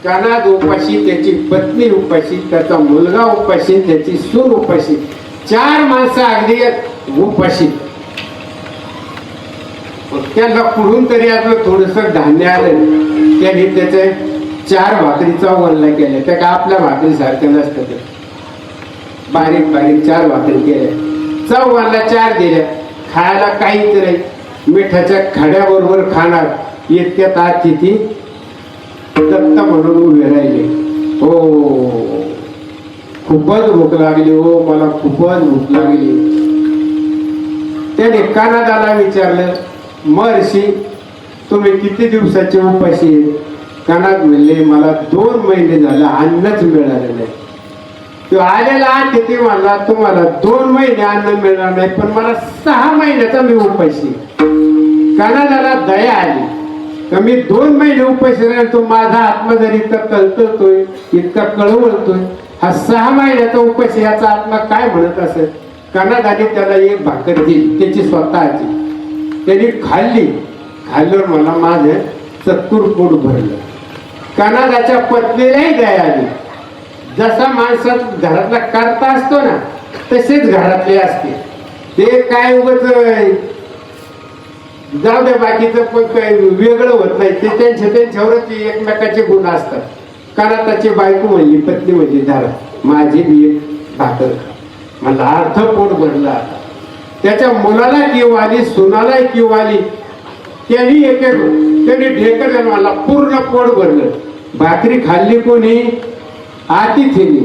कणाद उपाशी, त्याची पत्नी उपाशी, त्याचा मुलगा उपाशी, त्याची सून उपाशी, 4 माणसं अगदी उपाशी. त्यांना कुठून तरी आपलं थोडस धान्य आलं, त्यांनी त्याचे 4 भाकरीचा वल्ला केला. त्या का आपल्या भाकरी सारख्या नसतं, ते बारीक बारीक 4 भाकरी केल्या, चौघांना 4 दिल्या. खायला काहीच नाही, मिठाच्या खड्याबरोबर खाणार. इतक्यात आत तिथे दत्त म्हणून उभे राहिले. हो खूपच भूक लागली, हो मला खूपच भूक लागली. त्याने कणादाला विचारलं, महर्षी तुम्ही किती दिवसाचे उपाशी आहेत? कणाद म्हणले, मला 2 महिने झाले अन्नच मिळाले नाही. तो आलेला अतिथी म्हणला, तुम्हाला 2 महिने अन्न मिळणार नाही, पण मला 6 महिन्याचा मी उपाशी. कणादाला दया आली का मी 2 महिने उपाशी राहील, तो माझा आत्मा जर इतका कळतळतोय, इतका कळवळतोय, हा 6 महिन्याचा उपाशी याचा आत्मा काय म्हणत असेल. कणादाने त्याला 1 भाकर दिली, त्याची स्वतःची. त्यांनी खाल्ल्यावर मला माझं चतुर पोट भरलं. कणादाच्या पत्नीलाही दया आली. जसा माणसात घरातला करता असतो ना, तसेच घरातले असते. ते काय उगाच जाऊ दे, बाकीचं पण काही वेगळं होत नाही. ते त्यांच्यावरच एकमेकाचे गुण असतात. कणादाची बायको म्हणली, पत्नी म्हणली, धरा माझी बी 1 भाकर खा. मला अर्ध पोट भरला. आता त्याच्या मुलाला किव आली, सुनाला किव आली. त्यांनी त्यांनी ढेकर मला पूर्ण पोट भरलं. भाकरी खाल्ली कोणी? अतिथीने.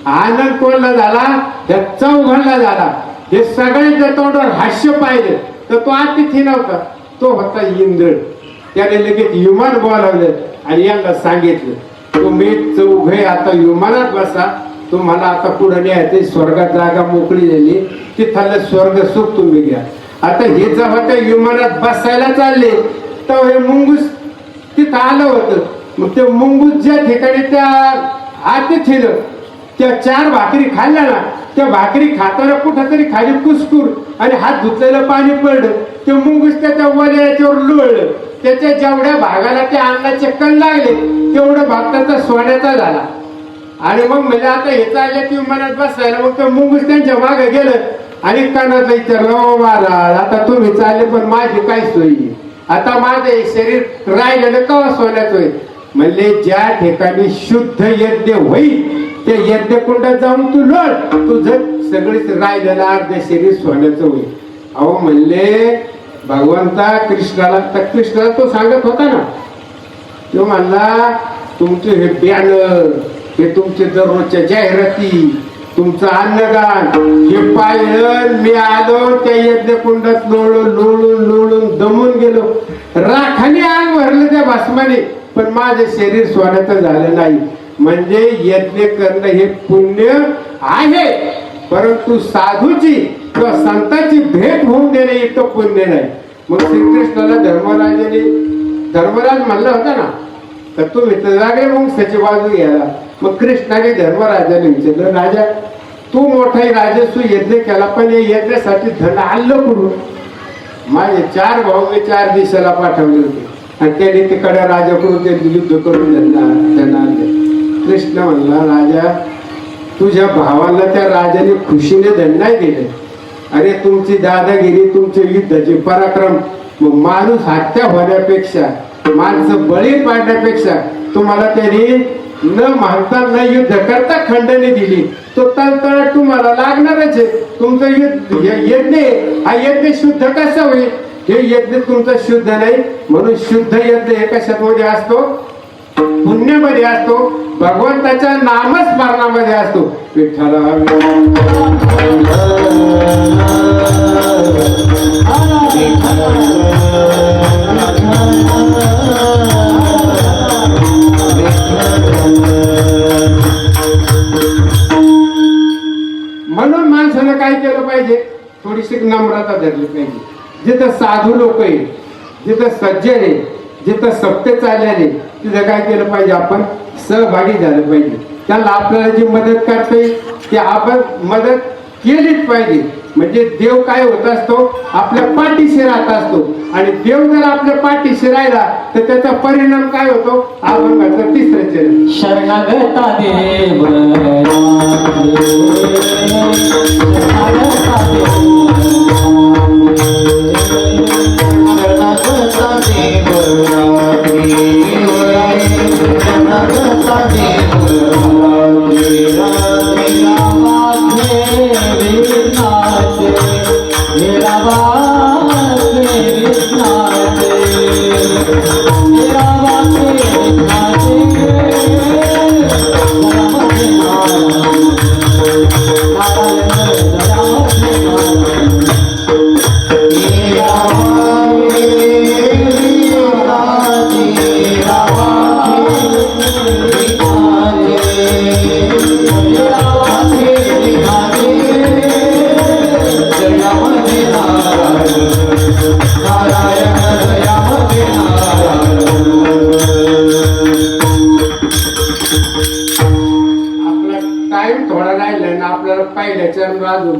आनंद कोणला झाला? त्या चौघांना झाला. हे सगळ्यांच्या तोंडावर हास्य पाहिलं तर तो अतिथी नव्हता, तो होता इंद्र. त्याने लगेच विमान बोलावलं आणि यांना सांगितलं, तुम्ही चौघे आता विमानात बसा, तुम्हाला आता पुढे न्यायचं. स्वर्गात जागा मोकळी झाली, तिथलं स्वर्ग सुख तुम्ही घ्या. आता हे जेव्हा त्या विमानात बसायला चालले तर हे मुंगूस तिथं आलं होतं. मग ते मुंगूस ज्या ठिकाणी त्या अतिथीनं त्या 4 भाकरी खाल्ल्या ना, त्या भाकरी खाताना कुठंतरी खाली कुसकूर आणि हात धुतलेलं पाणी पडलं. ते मुंगूस त्याच्या वल्या याच्यावर लोळलं. त्याच्या जेवढ्या भागाला त्या अन्नाचे कण लागले तेवढं भाग त्याचा सोन्याचा झाला. आणि मग म्हणजे आता हे चालले की विमानात बसायला. मग ते मुंगूस त्यांच्या मागे गेलं आणि कणादाला विचारलं, ओ महाराज आता तुम्ही चालले पण माझी काय सोयी? आता माझं हे शरीर राहिलेलं कवा सोन्याचं होईल? म्हणले ज्या ठिकाणी शुद्ध यज्ञ होईल त्या यज्ञ कुंडात जाऊन तू लोट, तुझं सगळीच राहिलेलं अर्ध शरीर सोन्याचं होईल. अहो म्हणले भगवंता कृष्णाला, तर कृष्णाला तो सांगत होता ना, तो म्हणला तुमचे हे बॅनर, हे तुमचे दररोजच्या जाहिराती, तुमचं अन्नदान हे पाहिलं मी आलो त्या यज्ञ कुंडात लोळून लोळून लोळून दमून गेलो, राखाने आग भरलं त्या भस्माने, पण माझं शरीर सोन्याचं झालं नाही. म्हणजे यज्ञ करणं हे पुण्य आहे, परंतु साधूची किंवा संतांची भेट होऊन देणे इतकं पुण्य नाही. मग श्रीकृष्णाला धर्मराज म्हणला होता ना, तर तू इथं जागे वंशाची बाजू घ्यायला. मग कृष्णाने धर्मराजाने विचारलं, राजा तू मोठाही राजस्व यज्ञ केला, पण या यज्ञासाठी धन आणलं कुठून? माझे 4 भाऊ मी 4 दिशेला पाठवले होते आणि त्याने तिकडे राजाकडून ते युद्ध करून त्यांना आणले. कृष्ण म्हणला, राजा तुझ्या भावाला त्या राजाने खुशीने धन नाही दिले. अरे तुमची दादागिरी, तुमचे युद्धाचे पराक्रम, मग माणूस हत्या होण्यापेक्षा, माणसं बळी पाडण्यापेक्षा तुम्हाला त्यांनी न मानता न युद्ध करता खंडणी दिली, तो तळतळ तुम्हाला लागणारच आहे. तुमचं यज्ञ हा यज्ञ शुद्ध कसा होईल? हे यज्ञ तुमचं शुद्ध नाही, म्हणून शुद्ध यज्ञ हे कशात मध्ये असतो? पुण्यामध्ये असतो, भगवंताच्या नामस्मरणामध्ये असतो. विठ्ठला म्हणून माणसानं काय केलं पाहिजे? थोडीशी नम्रता धरली पाहिजे. जिथं साधू लोक आहे, जिथं सज्जन आहे, जिथं सत्य चालल्याने तिथं काय केलं पाहिजे? आपण सहभागी झालं पाहिजे. त्यांना आपल्याला जी मदत करता येईल ती आपण मदत केलीच पाहिजे. म्हणजे देव काय होत असतो? आपल्या पाठीशी राहत असतो. आणि देव जर आपल्या पाठीशी राहिला तर त्याचा परिणाम काय होतो? अभंगाचं 3रं चरण, शरणागता देव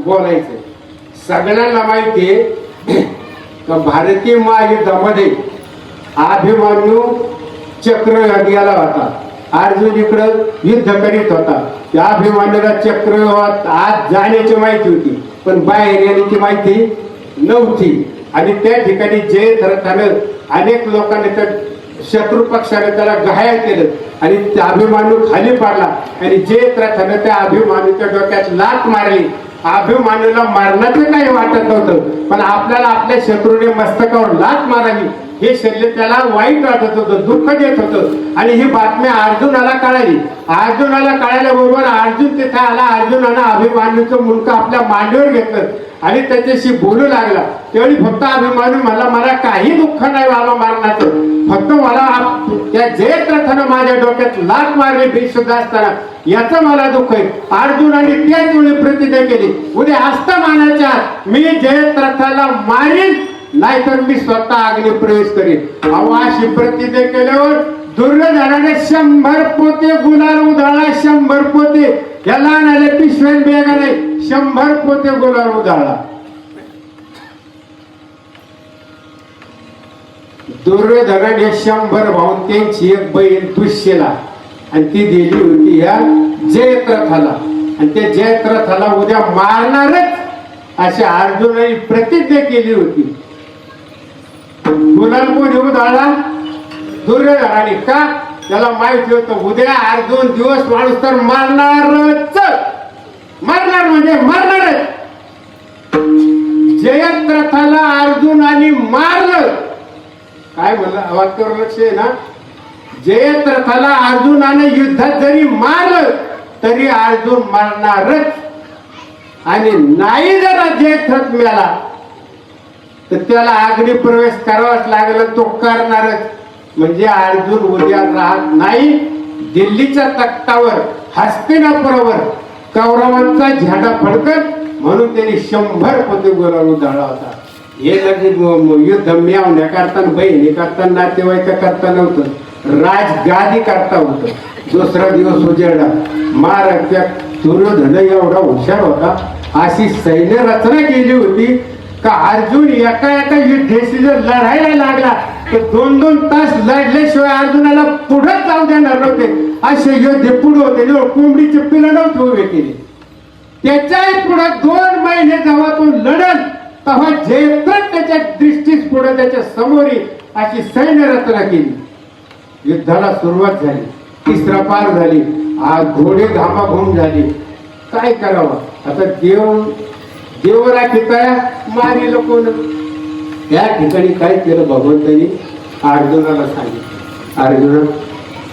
बोलायचं. सगळ्यांना माहितीये का भारतीय महायुद्धामध्ये अभिमन्यू चक्र गेला होता. अर्जुन इकडं युद्ध करीत होता. त्या अभिमन्यूला चक्रव्यूहात आत जाण्याची माहिती होती, पण बाहेर येण्याची माहिती नव्हती. आणि त्या ठिकाणी जयद्रथानं अनेक लोकांनी त्या शत्रू पक्षाने त्याला घायल केलं आणि त्या अभिमन्यू खाली पडला आणि जयद्रथानं त्या अभिमन्यूच्या डोक्यात लाथ मारली. अभिमन्यूला मारण्याचं काही वाटत नव्हतं, पण आपल्याला आपल्या शत्रूने मस्तकावर लाथ मारावी हे शल्य त्याला वाईट वाटत होतं, दुःख देत होतं. आणि ही बातमी अर्जुनाला कळाली. अर्जुनाला कळाल्याबरोबर अर्जुन तिथे आला. अर्जुनानं अभिमन्यूचं मुंडकं आपल्या मांडीवर घेतलं आणि त्याच्याशी बोलू लागला. त्यावेळी फक्त अभिमन्यू म्हणला, मला काही दुःख नाही मला मारण्याचं, फक्त मला त्या जयद्रथानं माझ्या डोक्यात लाथ मारली बेशुद्ध असताना याचं मला दुःख आहे. अर्जुनाने त्याच वेळी प्रतिज्ञा केली, उद्या अस्तमानाच्या मी जयद्रथाला मारीन, नाहीतर मी स्वतः अग्नी प्रवेश करीन. अशी प्रतिज्ञा केल्यावर दुर्योधनाने 100 पोते गुलाल उधळला. 100 पोते, याला आणायला पिशव्यात बेगा नाही, 100 पोते गुलाल उधळला. दुर्योधनाने 100 भाऊन त्यांची एक बहीण दुष्यला आणि ती दिली होती ह्या जयद्रथाला. आणि त्या जयद्रथाला उद्या मारणारच अशी अर्जुनाने प्रतिज्ञा केली होती. गुलाल कोण येऊ धाडला दुर्योधनाने का त्याला माहिती होतं उद्या 8-2 दिवस माणूस तर मारणारच मारणार म्हणजे मारणारच. जयद्रथाला अर्जुनाने मारलं काय म्हणलं वाक्यावर लक्ष आहे ना. जयद्रथाला अर्जुनाने युद्धात जरी मारलं तरी अर्जुन मारणारच आणि नाही जर जयद्रथ मिळाला तर त्याला अग्नी प्रवेश करावाच लागला तो करणारच. म्हणजे अर्जुन उद्या राहत नाही. दिल्लीच्या तख्तावर हस्तिनापुरावर कौरवांचा झेंडा फडकत म्हणून त्यांनी 100 पती गुलाल उधळला होता. हे लगेच युद्ध मिळवण्या करता बहिणी करता नातेवाईक करता नव्हतं राजगादी करता होतं. दुसरा दिवस उजेडला महाराज त्या दुर्योधन एवढा हुशार होता अशी सैन्य रचना केली होती का अर्जुन एका युद्धाशी जर लढायला लागला तर 2-2 तास लढल्याशिवाय अर्जुनाला पुढे जाऊ देणार नव्हते. असे योद्धे पुढे होते कोंबडीचे पिलं नव्हते उभे केले. त्याच्याही पुढे 2 महिने जेव्हा तो लढल तेव्हा जयद्रथ त्याच्या दृष्टीस पुढे त्याच्या समोरी अशी सैन्य रचना केली. युद्धाला सुरुवात झाली. तिसरा पार झाली. घोडे घामाघूम झाली. काय करावं आता देवरा ठिकाया मारी लोक त्या ठिकाणी काय केलं भगवंतानी अर्जुनाला सांगितलं अर्जुना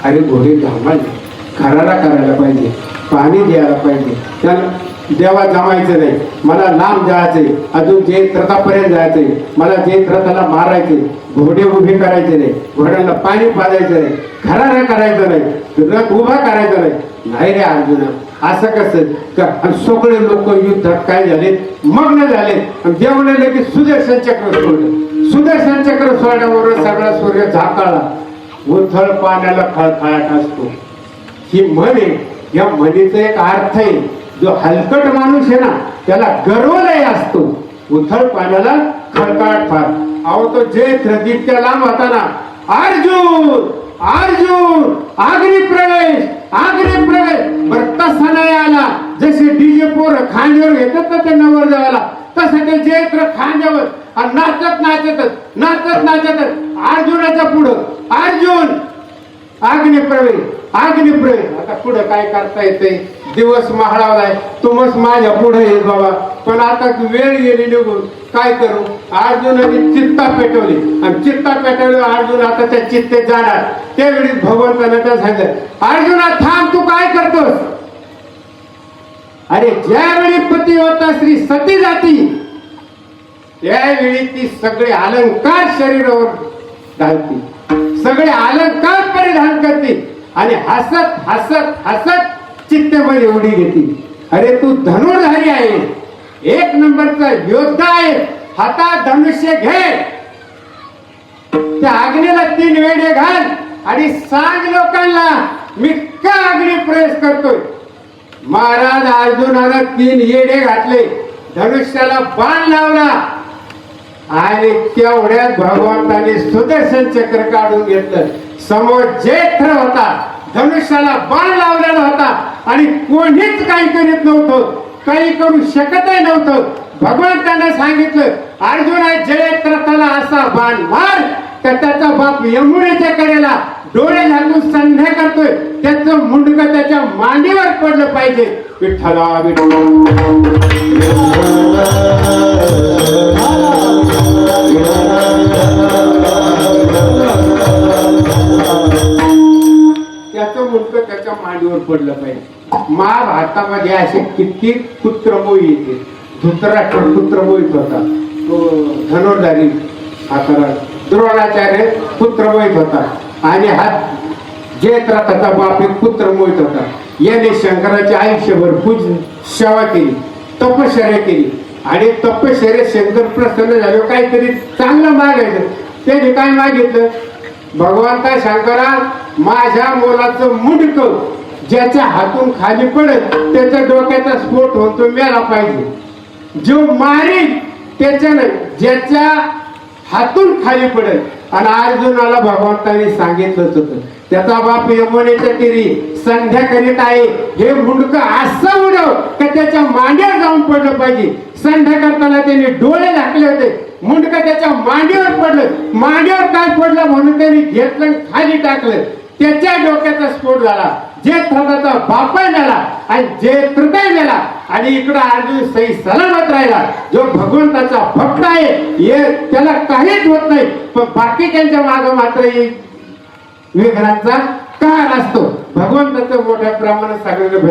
अरे घोडे घामाले खरारा करायला पाहिजे पाणी द्यायला पाहिजे त्याला देवा जमायचं नाही. मला लांब जायचंय अजून जयद्रथापर्यंत जायचंय. मला जयद्रथाला मारायचे घोडे उभे करायचे नाही घोड्याला पाणी पाजायचं नाही खरारा करायचं नाही रथ उभा करायचा नाही रे अर्जुना असं कसं. सगळे लोक युद्धात काय झाले मग्न झाले. देवाने लगेच सुदर्शन चक्र सोडलं. सुदर्शन चक्र सोडल्यावर सगळा सूर्य झाकाळला. उथळ पाण्याला खळखळाट असतो ही म्हण आहे. या म्हणीचा एक अर्थ आहे जो हलकट माणूस आहे ना त्याला गर्वलय असतो. उथळ पाण्याला खळखळाट फार. अहो तो जयद्रथ इतक्या लांब होता ना अर्जुन अर्जुन अग्नी प्रवेश बरं तसा नाही आला. जसे डीजे पोर खांद्यावर घेतात ना ते नवर देवाला तसं ते जयद्रथ खांद्यावर आणि नाचत अर्जुनाच्या पुढं अर्जुन अग्नी प्रवेश. आता पुढे काय करता येते. दिवस महाळावलाय तुमच माझ्या पुढे येत बाबा पण आता वेळ गेली निघून काय करू. अर्जुनाने चित्ता पेटवली आणि चित्ता पेटवली अर्जुन आता त्या चित्तेत जाणार. त्यावेळी भगवंताने त्या सांगितलं अर्जुना थांब तू काय करतोस. अरे ज्यावेळी पतिव्रता स्त्री सती जाती त्यावेळी ती सगळे अलंकार शरीरावर घालती सगळे अलंकार परिधान करते आणि हसत हसत हसत चित्तेमध्ये उडी घेते. अरे तू धनुर्धारी आहे 1 नंबरचा योद्धा आहे. हातात धनुष्य घे त्या अग्नीला 3 वेढे घाल आणि सांग लोकांना मी का अग्नी प्रवेश करतोय. महाराज अर्जुनाला 3 येडे घातले धनुष्याला बाण लावला आणि तेवढ्यात भगवंताने सुदर्शन चक्र काढून घेतलं. समोर जयद्रथ होता धनुष्याला बाण लावलेला होता आणि कोणीच काही करीत नव्हतं काही करू शकतही नव्हतं. भगवंताने सांगितलं अर्जुना जयद्रथाला असा बाण मार तर त्याचा बाप यमुनेच्या कडेला डोळे झाकून संध्या करतोय त्याचं मुंडकं त्याच्या मांडीवर पडलं पाहिजे. विठ्ठला त्याचं मुंडकं त्याच्या मांडीवर पडलं पाहिजे. महाभारतामध्ये असे किती पुत्रमोही येते. धृतराष्ट्र पुत्रमोहित होता तो धनुर्धारी हाताला. द्रोणाचार्य पुत्रमोहित होता आणि हा जयद्रथाचा बाप एक पुत्रमोहित होता. याने शंकराचे आयुष्यभर सेवा केली तपश्चर्या केली आणि तपश्चर्या शंकर प्रसन्न झाले काहीतरी चांगलं मागायचं. त्याने काय मागितलं भगवंता शंकरा माझ्या मुलाचं मुंडकं ज्याच्या हातून खाली पडेल त्याच्या डोक्याचा स्फोट होतो मेला पाहिजे. जो मारील त्याच्यानं ज्याच्या हातून खाली पडेल. आणि अर्जुनाला भगवंताने सांगितलंच होतं त्याचा बाप यमुनेच्या तीरी संध्या करीत आहे हे मुंडकं असं उडव की त्याच्या मांड्यावर जाऊन पडलं पाहिजे. संध्या करताना त्याने डोळे झाकले होते मुंडकं डोकं त्याच्या मांडीवर पडलं. मांडीवर काय पडलं म्हणून त्यांनी घेतलं आणि खाली टाकलं. त्याच्या डोक्याचा स्फोट झाला. जे थोडाचा बापाय मेला आणि जे तृतीय मेला आणि इकडं अर्जुन सही सलामत राहिला. जो भगवंताचा भक्त आहे त्याला काहीच होत नाही, पण बाकीच्यांच्या मागे मात्र विघ्नांचा कार असतो. भगवंताचं मोठ्या प्रमाणात सगळ्यांना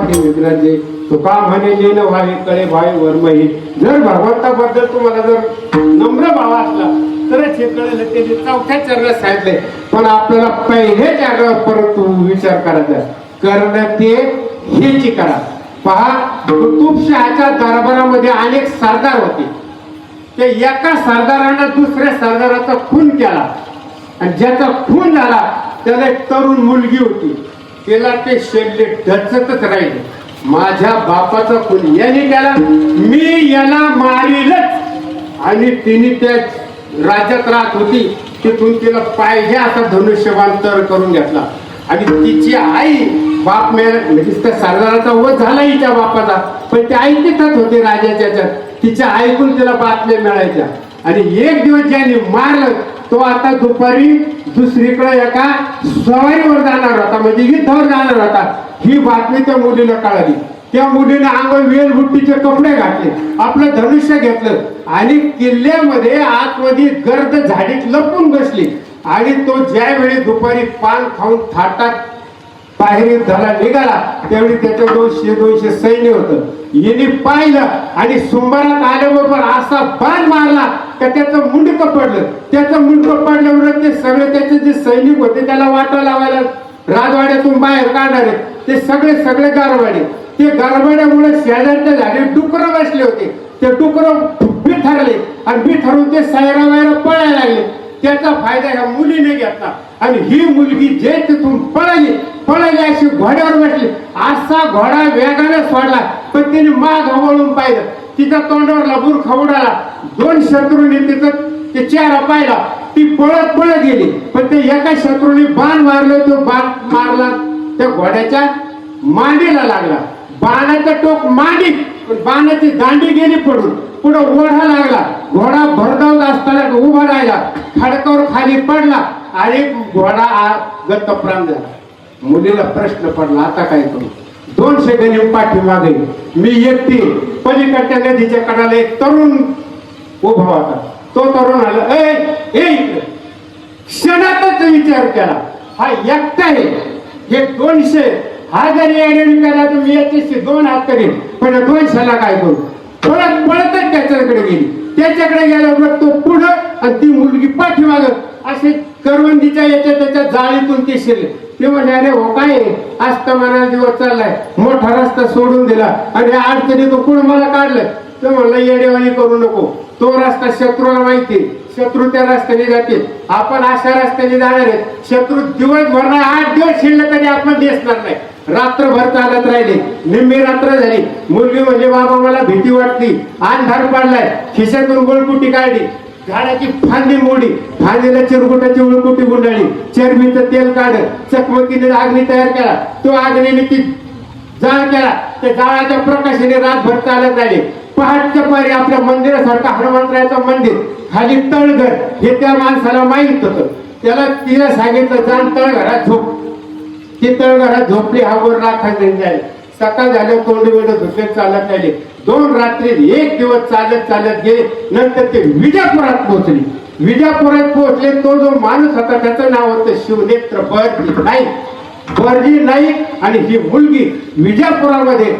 मित्रांचे तुका म्हणे न व्हावी कळे भाई वर्मही. जर भगवंताबद्दल तुम्हाला जर नम्र भाव असला तरच हे कळेल. त्याने चौथ्या चरणात सांगितले, पण आपल्याला पहिल्या चरणावर परत विचार करायचा. करणं ते हेची करा. पहा, कुतुबशहाच्या दरबारामध्ये अनेक सरदार होते. ते एका सरदारानं दुसऱ्या सरदाराचा खून केला आणि ज्याचा खून झाला त्याला एक तरुण मुलगी होती. त्याला ते शेडले डचतच राहिले. माझ्या बापाचा खून याने केला, मी याला मारीलच. आणि तिने त्या राज्यात राहत होती, तिथून तिला पाहिजे असा धनुष्यबाण तर करून घेतला. आणि तिची आई बाप म्हणजे त्या सरदाराचा वध झाला हिच्या बापाचा, पण ती आई तिथंच होती राजाच्या. तिच्या ऐकून तिला बातम्या मिळायच्या. आणि एक दिवस ज्याने मारलं तो आता दुपारी दुसरीकडे एका स्वारीवर जाणार होता, म्हणजे युद्धावर जाणार होता. ही बातमी त्या मुलीला कळाली. त्या मुलीने अंगावर वेलबुट्टीचे कपडे घातले, आपलं धनुष्य घेतलं आणि किल्ल्यामध्ये आतमध्ये गर्द झाडीत लपून बसली. आणि तो ज्यावेळी दुपारी पान खाऊन थाटात बाहेर युद्धाला निघाला त्यावेळी त्याच्या 200 सैन्य होतं. हिने पाहिलं आणि सुंबरात आल्याबरोबर असा बाण मारला का त्याचं मुंडकं पडलं. त्याचं मुंडकं पडल्यावर ते सगळे त्याचे जे सैनिक होते त्याला वाटा लावायला राजवाड्यातून बाहेर काढणारे ते सगळे गारवाडे. ते गारवाड्यामुळे शेजारच्या झाडे डुकरं बसले होते. ते डुकरं बिथरले आणि बिथरून ते सैरा वैरा पळायला लागले. त्याचा फायदा ह्या मुलीने घेतला आणि ही मुलगी जे तिथून पळाली अशी घोड्यावर बसली. असा घोडा वेगाने सोडला, पण तिने माग वळून पाहिलं. तिच्या तोंडावरला बुरखा उडाला. 2 शत्रूंनी तिचं ते चेहरा पाहिला. ती पळत गेली, पण ते एका शत्रूने बाण मारलं. तो बाण मारला त्या घोड्याच्या मांडीला लागला. बाणाचं टोक मांडी, पण बाणाची दांडी गेली पडून. पुढे ओढा लागला. घोडा भरधावत असताना उभा राहिला, खडकावर खाली पडला आणि घोडा गतप्राण झाला. मुलीला प्रश्न पडला, आता काय करू? 200 गणी पाठीमागे मी एकटी. पलीकडच्या नदीच्या कडाला एक तरुण उभा होता. तो तरुण आला, ए क्षणातच विचार केला, हा एकटा आहे. हे 200 हा जरी ऍडमिट केला तर मी याच्याशी 2 हात करीन, पण 200ला काय करू? पळतच त्याच्याकडे गेली. त्याच्याकडे गेल्यावर तो पुढं आणि ती मुलगी पाठीमाग. असे करवंदीच्या त्याच्या जाळीतून ते शिरले. ते म्हणजे अरे हो काय अस्तमाना दिवस चाललाय, मोठा रस्ता सोडून दिला आणि अडचणी तो पुढे मला काढलं. तो म्हणलं येडेवाणी करू नको, तो रस्ता शत्रूला माहिती, शत्रू त्या रस्त्याने जातील, आपण अशा रस्त्याने जाणार आहे. शत्रू दिवसभर नाही 8 दिवस शिरले तरी आपण दिसणार नाही. रात्रभर चालत राहिले. निम्मी रात्र झाली. मुलगी म्हणजे बाबा मला भीती वाटली, अंधार पडलाय. खिशातून गोळकुटी काढली, झाडाची फांदी मोडी, फांदीला चिरगुटाची उळकुटी गुंडाळली, चरबीचं तेल काढत चकमकीने अग्नी तयार केला. तो अग्नीने ती जाळ केला. त्या जाळाच्या प्रकाशाने रातभर चालत राहिले. पहाटच्या पारी आपल्या मंदिरासारखं हनुमंतरायाचं मंदिर, खाली तळघर हे त्या माणसाला माहित होतं. तिला सांगितलं जाण तळघरात झोप. ती तळघरात झोपली. हा वर राखायला जाईल. सकाळ झाल्या तोंडी वेळ धुतले चालत राहिले. 2 रात्री 1 दिवस चालत गेले. नंतर ते विजापुरात पोहोचले. विजापुरात पोहोचले. तो जो माणूस होता त्याचं नाव होतं शिवनेत्र बर्जी नाईक आणि ही मुलगी विजापुरामध्ये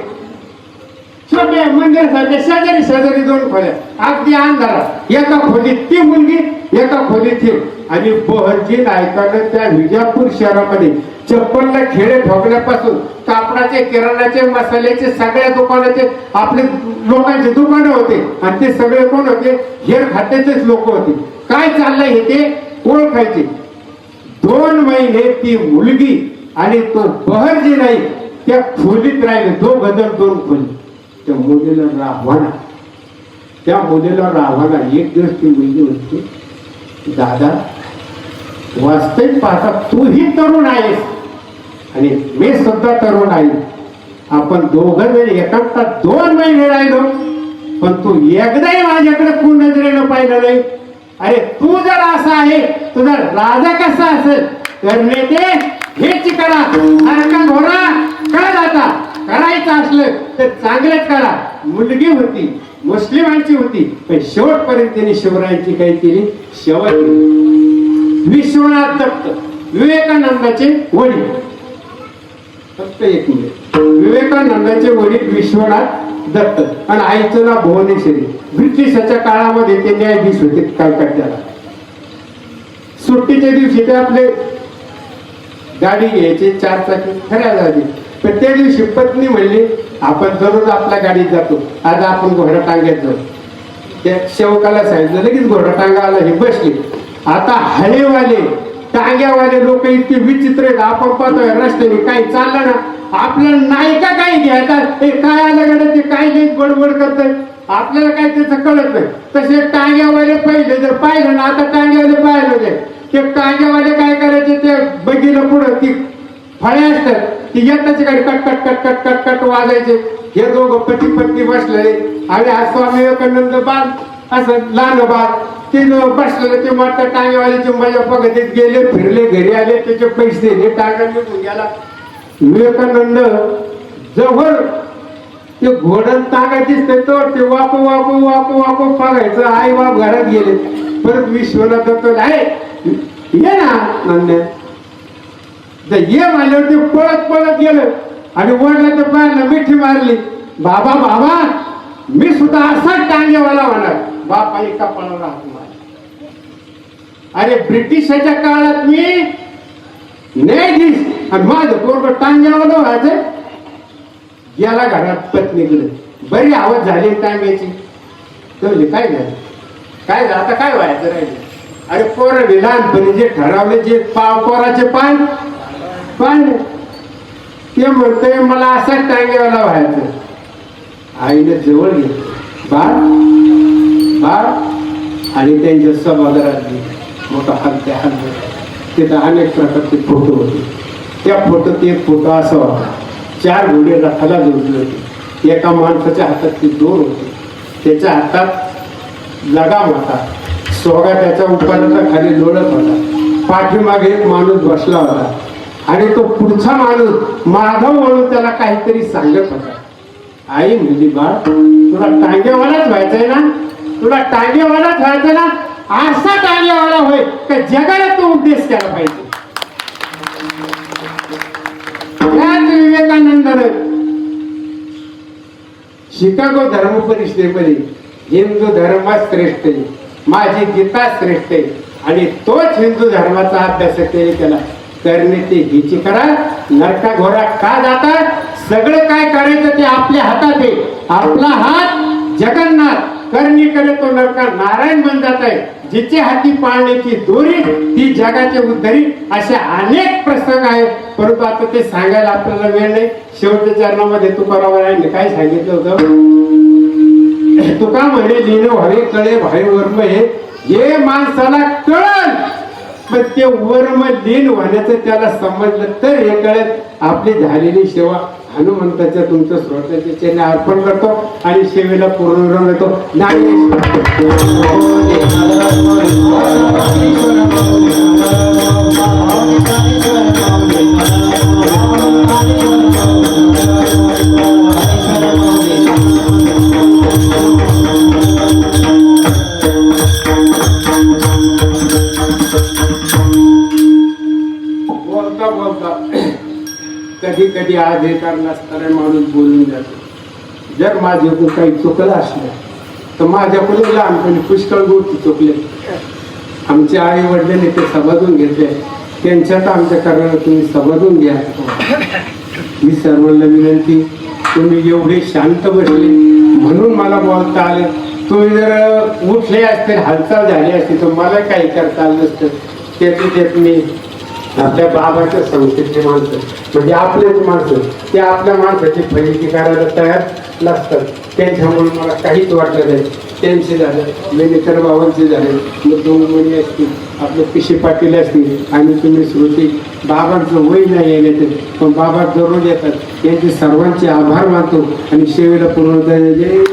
छोट्या मंदिरासारख्या शेजारी 2 खोल्या, अगदी अंधारात. एका खोलीत ती मुलगी एका खोलीत आणि बहरजी नायकानं त्या विजापूर शहरामध्ये चप्पलला खेळे ठोकण्यापासून कापडाचे, किराणाचे, मसाल्याचे, सगळ्या दुकानाचे आपले लोकांचे दुकानं होते आणि ते सगळे कोण होते? हेर खात्याचेच लोक होते. काय चाललंय हे ते ओळखायचे. 2 महिने ती मुलगी आणि तो बहरजी नाही त्या खोलीत राहिले. 2 गजर 2 खोली. त्या मुलीला राव्हाना, त्या मुलीला राव्हाना एक दिवस ती मुलगी होती, दादा वास्तविक पाहता तूही तरुण आहेस आणि मी सुद्धा तरुण आहे. आपण दोघं जण एकांतात 2 महिने राहिलो पण तू एकदाही माझ्याकडे कोण नजरेनं पाहिलं नाही. अरे तू जर असा आहे तुझा राजा कसा असेल? करणे ते हेच करा, नरका घोरा कळ जाता. करायचं असलं तर चांगलंच करा. मुलगी होती, मुस्लिमांची होती, पण शेवटपर्यंत त्यांनी शिवरायांची काही केली, शेवट केली. विश्वनाथ दत्त विवेकानंदाचे वडील, फक्त एक मिनिट, विवेकानंदाचे वडील विश्वनाथ दत्त आणि आईचं नाव भुवनेश्वरी. ब्रिटिशाच्या काळामध्ये ते न्यायाधीश होते कलकत्त्याला. सुट्टीच्या दिवशी ते आपले गाडी घ्यायची 4 चाकी खऱ्या जागी. पण त्या दिवशी पत्नी म्हणली आपण दररोज आपल्या गाडीत जातो, आज आपण घोडा टांग्यात जाऊ. त्या सेवकाला सांगितलं, लगेच घोडा टांगा आला, हे बसले. आता हळेवाले टांग्यावाले लोक इतके विचित्र आहेत. आपण पाहतोय रस्त्याने काही चाललं ना, आपल्याला नायका काही घ्यायचा, हे काय आलं गड्या, ते काय नाही बडबड करतंय, आपल्याला काही त्याचं कळत नाही. तसे टांग्यावाले पहिले जर पाहिलं ना, आता टांग्यावाले पाहिलं नाही, ते टांग्यावाले काय करायचे, ते बगीला पुढं ती फळे असतात, ती येताची गाडी कट कट कट कट कट कट वाजायचे. हे दोघं पती पत्नी बसलेले आणि आज स्वामी विवेकानंद बाल असं लहान बाल ते बसलेले. ते मात्र टांगेवाल्याची मजा पगतीत गेले, फिरले, घरी आले, त्याचे पैसे दिले, टांगा निघून गेला. विवेकानंद जवळ ते घोडण टांगा दिसते तर ते वापू वापू वापू वापू बघायचं. आई बाप घरात गेले. परत विश्वनाथ दत्त आहे ये ना नंद्या, ये म्हणल्यावर ते पळत पळत गेलं आणि वडिलांच्या पायाला मिठी मारली. बाबा बाबा मी सुद्धा असाच टांगेवाला होणार. बाप आई कपाळाला हात मारला. अरे ब्रिटिशाच्या काळात मी न्यायाधीश आणि माझं पोरग टांग्यावाला व्हायचं. गेला घरात पत्नीकडे, बरी आवाज झाली टांग्याची. तर काय झालं, काय झालं, आता काय व्हायचं राहिले? अरे पोरं लहानपणी जे ठरवले, जे पोराचे पाय पाहिजे ते म्हणतोय मला असाच टांगेवाला व्हायचं. आईने जवळ घेतलं, बाळ बाळ, आणि त्यांच्या सभागृहात मोठा हलत्या हलत. तिथं अनेक प्रकारचे फोटो होते. त्या फोटोत एक फोटो असा होता, 4 घोडे रथाला जोडले होते. एका माणसाच्या हातात ते 2 होते, त्याच्या हातात लगाम होता, सोगा त्याच्या उपराचा खाली लोळत होता. पाठीमागे एक माणूस बसला होता आणि तो पुढचा माणूस माधव म्हणून त्याला काहीतरी सांगत होता. आई म्हणजे बाळ तुला टांगेवालाच व्हायचंय ना, तुला टांगेवालाच व्हायचं ना, असा टांगेवाला होय का जगाला तो उपदेश केला पाहिजे. त्याच विवेकानंदानं शिकागो धर्म परिषदेमध्ये हिंदू धर्म श्रेष्ठ आहे, माझी गीता श्रेष्ठ आहे आणि तोच हिंदू धर्माचा अभ्यास केले. त्याला करणे ते हिची करा, नरका घोरा का जातात, सगळं काय करायचं ते आपल्या हातात आहे. आपला हात जगन्नाथ, करणी करे तो नरका नारायण बन जात आहे. जिचे हाती पाळण्याची दोरी ती जगाचे उद्धरी. असे अनेक प्रसंग आहेत, परंतु आता ते सांगायला आपल्याला वेळ नाही. शेवटच्या चरणामध्ये तुकारामांनी काय सांगितलं होतं, तुका म्हणे लिहिणं व्हावे कळे भाई वर्म हे माणसाला कळल, पण ते वर्म लीन होण्याचं त्याला समजलं तर हे कळत. आपली झालेली सेवा हनुमंताच्या तुमच्या श्रोत्याच्या चरणी अर्पण करतो आणि सेवेला पूर्ण देतो. बोलता बोलता कधी कधी अधिकार नसणारा माणूस बोलून जातो. जर माझ्याकडून काही चुकलं असलं तर माझ्याकडून लहानपणी पुष्कळ गोष्टी चुकले. आमचे आई वडिलांनी ते समजून घेतले, त्यांच्यात आमच्या कारणाला तुम्ही समजून घ्या. मी सर्वांना विनंती, तुम्ही एवढे शांत बसले म्हणून मला बोलता आलं. तुम्ही जर उठले असते, हालचाल झाली असती तर मला काही करता आलं नसतं. त्यात मी आपल्या बाबाच्या संस्थेचे माणसं म्हणजे आपलेच माणसं, ते आपल्या माणसाची फजिती करायला तयार नसतात. त्यांच्यामुळे मला काहीच वाटलं नाही. त्यांचे झालं, मेनेकर बाबांचे झाले, मग दोन मुली असतील, आपले पिशे पाटील असतील आणि तुम्ही श्रुती. बाबांचं वय नाही येण्याचं, पण बाबा दररोज येतात. त्यांचे सर्वांचे आभार मानतो आणि सेवेला पूर्णता जय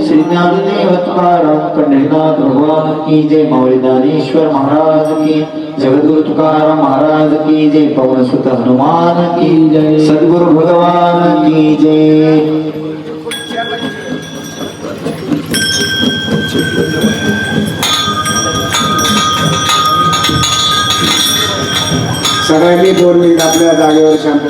श्री ज्ञानदेव तुकाराम पंढरीनाथ भगवान की जय. माऊली ज्ञानेश्वर महाराज की, जगद्गुरु तुकाराम महाराज की जय. पवनसुत हनुमान की जय. सद्गुरु भगवान की जय. सगळ्यांनी 2 मिनिट आपल्या जागेवर शांत